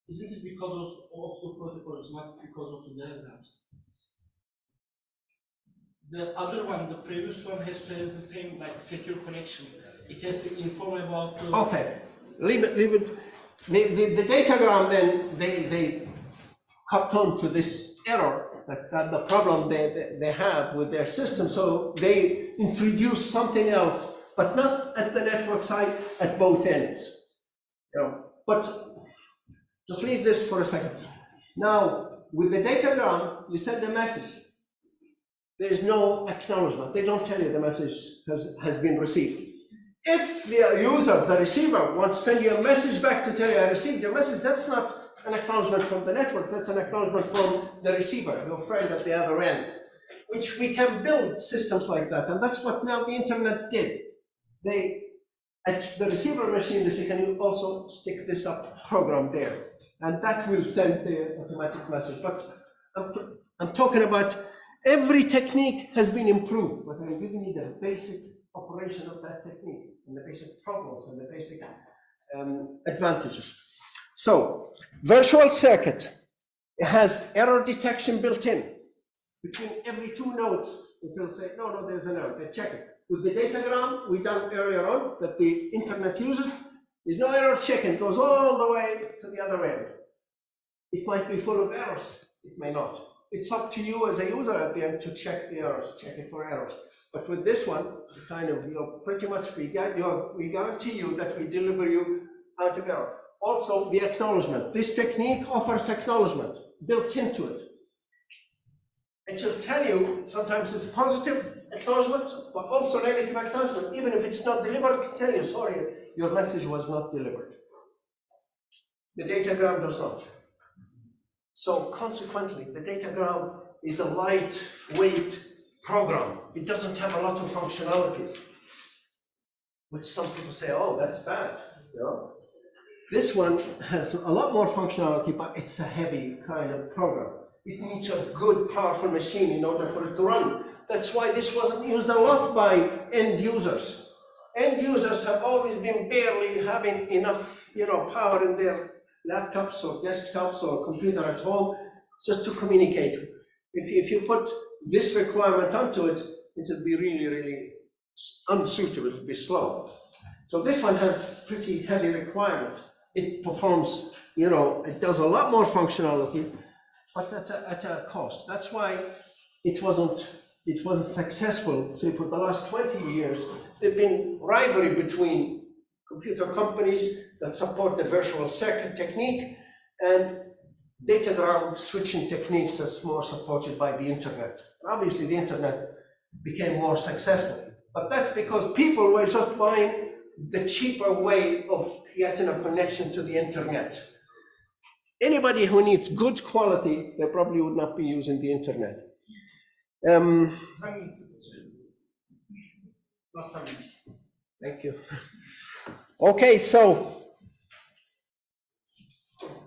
Isn't it because of the protocols, not because of the diagrams? The other one, the previous one, has the same like secure connection. It has to inform about the... Okay, leave it. The datagram then, they cut on to this error, that the problem they have with their system, so they introduce something else, but not at the network side, at both ends. But just leave this for a second. Now, with the datagram, you send a message. There is no acknowledgement. They don't tell you the message has been received. If the user, the receiver, wants to send you a message back to tell you I received your message, that's not an acknowledgement from the network, that's an acknowledgement from the receiver, your friend at the other end, which we can build systems like that. And that's what now the internet did. At the receiver machine, you can also stick this up program there. and that will send the automatic message. But I'm talking about every technique has been improved, but I'm giving you the basic operation of that technique and the basic problems and the basic advantages. So, virtual circuit has error detection built in. Between every 2 nodes, it will say, no, there's an error. They check it. With the datagram we done earlier on that the internet uses, there's no error checking. It goes all the way to the other end. It might be full of errors. It may not. It's up to you as a user at the end to check the errors, check it for errors. But with this one, kind of, you're pretty much, we guarantee you that we deliver you out of error. Also, the acknowledgement. This technique offers acknowledgement built into it. It will tell you, sometimes it's positive acknowledgement, but also negative acknowledgement. Even if it's not delivered, it tell you, sorry, your message was not delivered. The datagram does not. So consequently, the datagram is a lightweight program. It doesn't have a lot of functionalities, which some people say, oh, that's bad. You know? This one has a lot more functionality, but it's a heavy kind of program. It needs a good, powerful machine in order for it to run. That's why this wasn't used a lot by end users. End users have always been barely having enough, power in their laptops or desktops or computer at home just to communicate. If you put this requirement onto it, it will be really, really unsuitable. It will be slow. So this one has pretty heavy requirement. It performs, it does a lot more functionality, but at a cost. That's why it wasn't successful. So for the last 20 years, there's been rivalry between computer companies that support the virtual circuit technique and datagram switching techniques that's more supported by the internet. Obviously, the internet became more successful, but that's because people were just buying the cheaper way of getting a connection to the internet. Anybody who needs good quality, they probably would not be using the internet. Last 5 minutes. Thank you. Okay, so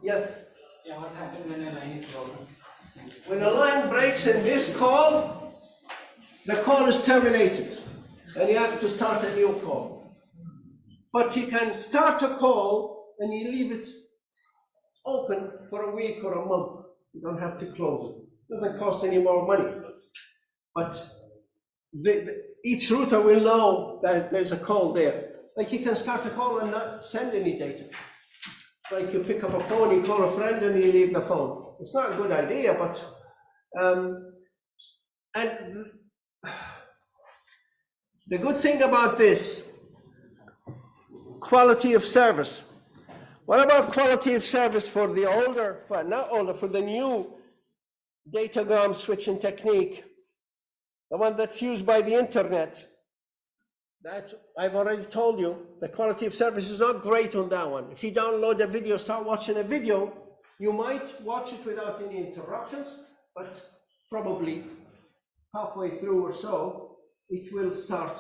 yes. Yeah, what happens when a line is broken? When a line breaks in this call, the call is terminated, and you have to start a new call. But you can start a call and you leave it open for a week or a month. You don't have to close it. It doesn't cost any more money. But each router will know that there's a call there. Like you can start a call and not send any data. Like you pick up a phone, you call a friend and you leave the phone. It's not a good idea, but and the good thing about this, quality of service. What about quality of service for the older, well, not older, for the new datagram switching technique, the one that's used by the internet? That's, I've already told you, the quality of service is not great on that one. If you download a video, start watching a video, you might watch it without any interruptions, but probably halfway through or so, it will start,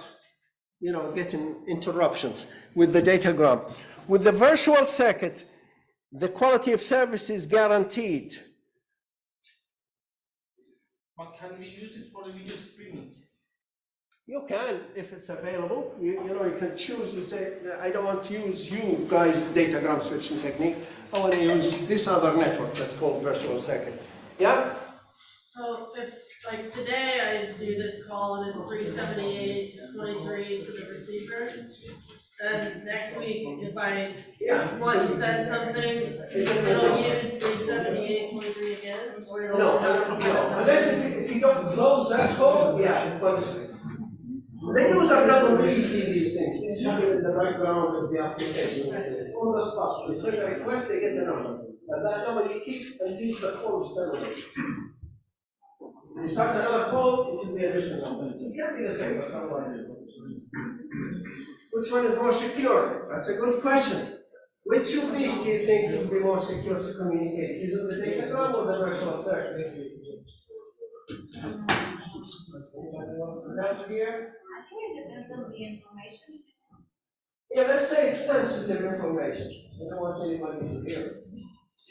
getting interruptions with the datagram. With the virtual circuit, the quality of service is guaranteed. But can we use it for the video streaming? You can, if it's available. You can choose. You say, I don't want to use you guys' datagram switching technique. I want to use this other network that's called virtual circuit. Yeah? So if, like today, I do this call and it's 378.23 to the receiver, then next week, if I want to send something, it'll use 378.23 again, or it'll have to send it. Unless if you don't close that call, yeah. But the user doesn't really see these things. It's happening in the background of the application. On the spot, they send a request, they get the number. And that number you keep until the call is terminated. You start another call, it will be a different number. It can't be the same, but which one is more secure? That's a good question. Which of these do you think would be more secure to communicate? Is it the datagram or the virtual circuit? Anybody wants to help here? I think it depends on the information. Yeah, let's say it's sensitive information. I don't want anybody to hear it.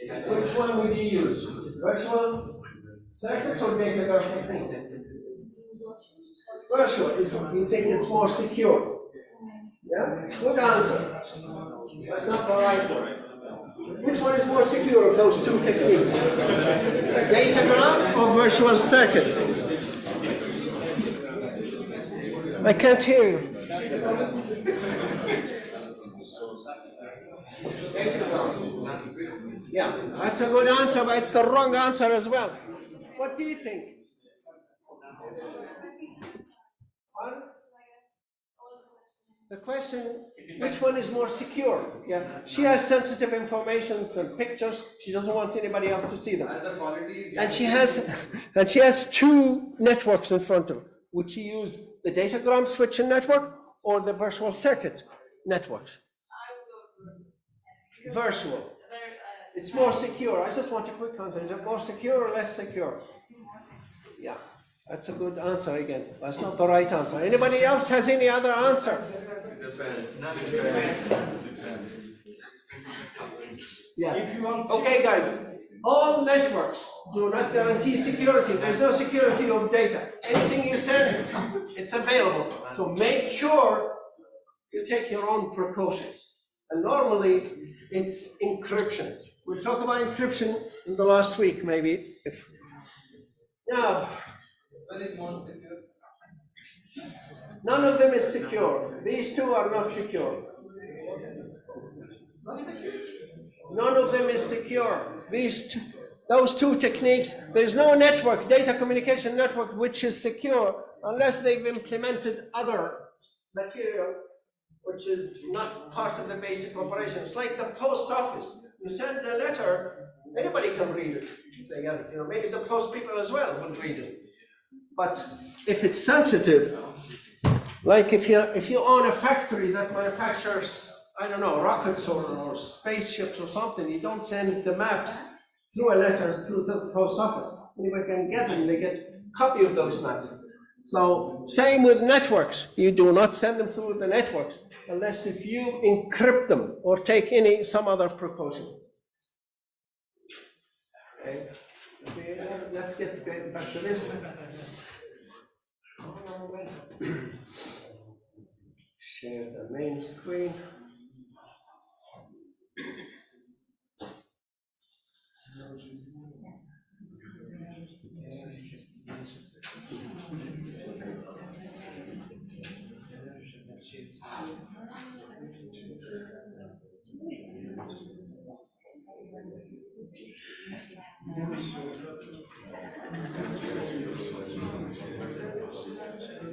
Which one would you use? Virtual circuits or datagram technique? Virtual, you think it's more secure? Yeah, good answer. That's not the right one. Which one is more secure of those two techniques? Datagram or virtual circuit? I can't hear you. Yeah, that's a good answer, but it's the wrong answer as well. What do you think? The question, which one is more secure? Yeah, she has sensitive information and pictures. She doesn't want anybody else to see them. And she has two networks in front of her. Would she use the datagram switching network or the virtual circuit networks? Virtual. It's more secure. I just want a quick answer. Is it more secure or less secure? Yeah, that's a good answer again. That's not the right answer. Anybody else has any other answer? Yeah. If you want Okay, guys. All networks do not guarantee security. There's no security of data. Anything you send, it's available. So make sure you take your own precautions. And normally, it's encryption. We'll talk about encryption in the last week, maybe. Now, none of them is secure. These two are not secure. None of them is secure. Those two techniques, there's no network, data communication network, which is secure unless they've implemented other material which is not part of the basic operation. It's like the post office. You send a letter, anybody can read it. They get it. Maybe the post people as well would read it. But if it's sensitive, like if you own a factory that manufactures, I don't know, rockets or spaceships or something, you don't send the maps through a letter through the post office. Anybody can get them, they get a copy of those maps. So same with networks. You do not send them through the networks unless if you encrypt them or take some other precaution. Okay, let's get back to this. Share the main screen.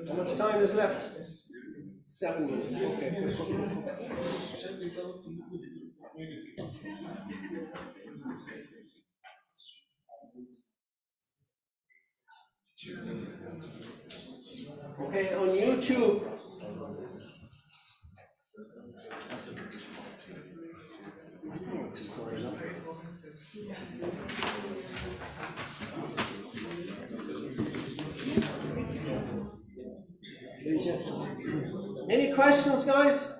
How much time is left? 7 minutes. Okay. Okay, on YouTube. Any questions, guys?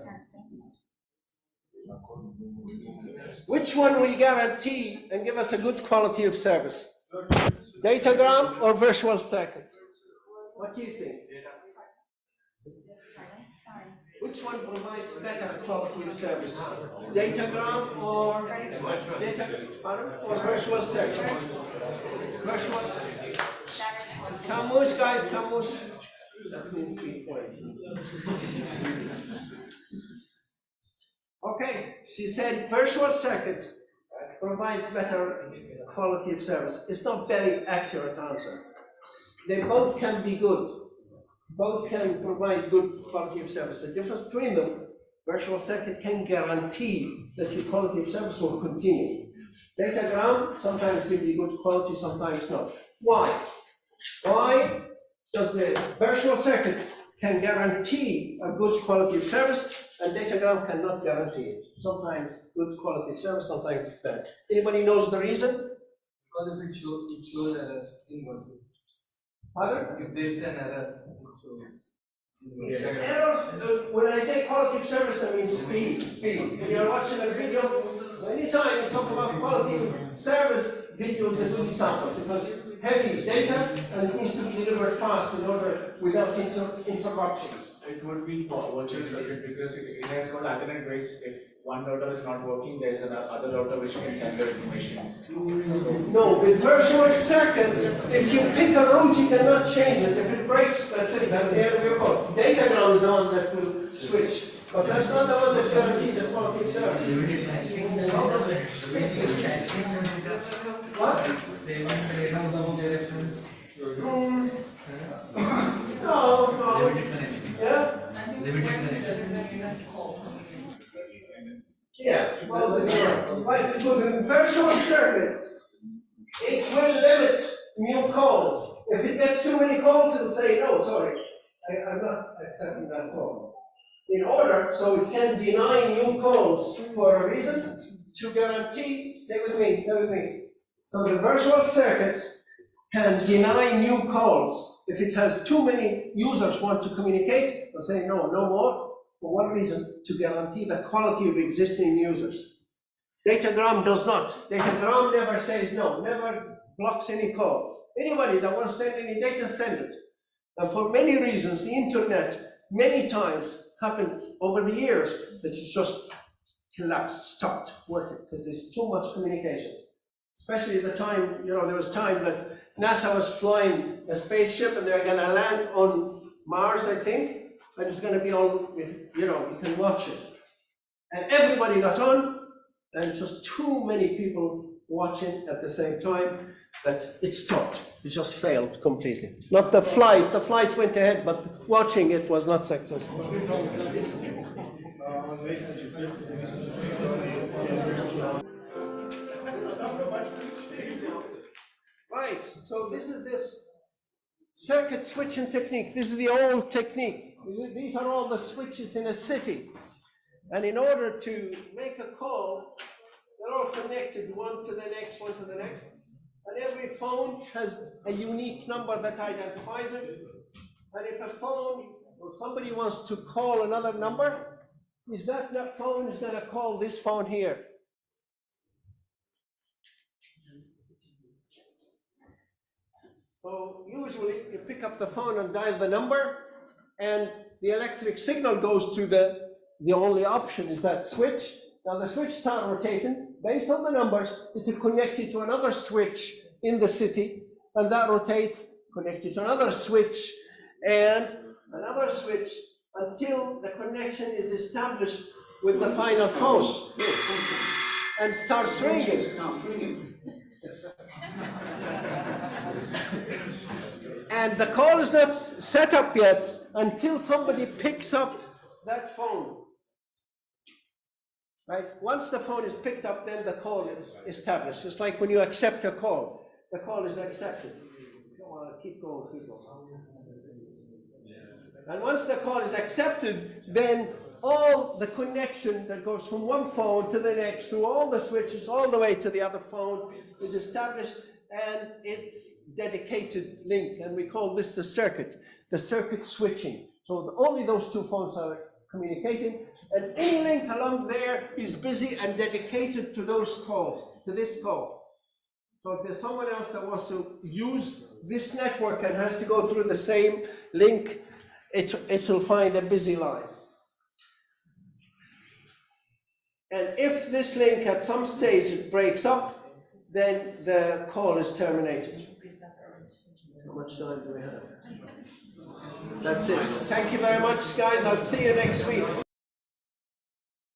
Which one will guarantee and give us a good quality of service? Datagram or virtual circuit? What do you think? Which one provides better quality of service? Datagram or virtual circuit? Virtual. Kamush, guys, Kamush. That means be quiet. Okay, she said virtual circuit provides better quality of service. It's not very accurate answer. They both can be good. Both can provide good quality of service. The difference between them, virtual circuit can guarantee that your quality of service will continue. Datagram sometimes gives you good quality, sometimes not. Why? Why does the virtual circuit can guarantee a good quality of service and datagram cannot guarantee it? Sometimes good quality of service, sometimes it's bad. Anybody knows the reason? Because if it shows error in virtual. Pardon? If there's an error, it shows. Errors, when I say quality of service, I mean speed. When you're watching a video, anytime you talk about quality of service, video is a good example because heavy data and it needs to be delivered fast in order without interruptions. It would be virtual circuit because it has got alternate ways. If one router is not working, there is another router which can send the information. No, with virtual circuits, if you pick a route, you cannot change it. If it breaks, that's it, that's the end of your code. Datagram is the one that will switch. But that's not the one that guarantees a quality of service. What? No. Yeah? Yeah, well, right, because in virtual circuits, it will limit new calls. If it gets too many calls, it'll say, no, sorry, I'm not accepting that call. In order, so it can deny new calls for a reason, to guarantee, stay with me. So the virtual circuit can deny new calls. If it has too many users want to communicate, it'll say, no more. For what reason? To guarantee the quality of existing users. Datagram does not. Datagram never says no, never blocks any call. Anybody that wants to send any data, send it. And for many reasons, the internet, many times, happened over the years that it just collapsed, stopped working, because there's too much communication. Especially at the time, there was time that NASA was flying a spaceship and they're going to land on Mars, I think. And it's going to be on, you can watch it. And everybody got on, and just too many people watching at the same time that it stopped. It just failed completely. Not the flight went ahead, but watching it was not successful. Right, so this is this circuit switching technique. This is the old technique. These are all the switches in a city. And in order to make a call, they're all connected, one to the next, one to the next. And every phone has a unique number that identifies it. And if a phone or somebody wants to call another number, that phone is going to call this phone here. So usually you pick up the phone and dial the number, and the electric signal goes to the only option is that switch. Now the switch starts rotating. Based on the numbers, it will connect you to another switch in the city, and that rotates, connect you to another switch, and another switch, until the connection is established with the final phone, and starts ringing. And the call is not set up yet until somebody picks up that phone. Right? Once the phone is picked up, then the call is established. It's like when you accept a call, the call is accepted. Keep going. And once the call is accepted, then all the connection that goes from one phone to the next, through all the switches, all the way to the other phone, is established, and it's dedicated link, and we call this the circuit switching. So only those two phones are communicating, and any link along there is busy and dedicated to those calls, to this call. So if there's someone else that wants to use this network and has to go through the same link, it will find a busy line. And if this link at some stage it breaks up, then the call is terminated. How much time do we have? That's it. Thank you very much, guys. I'll see you next week.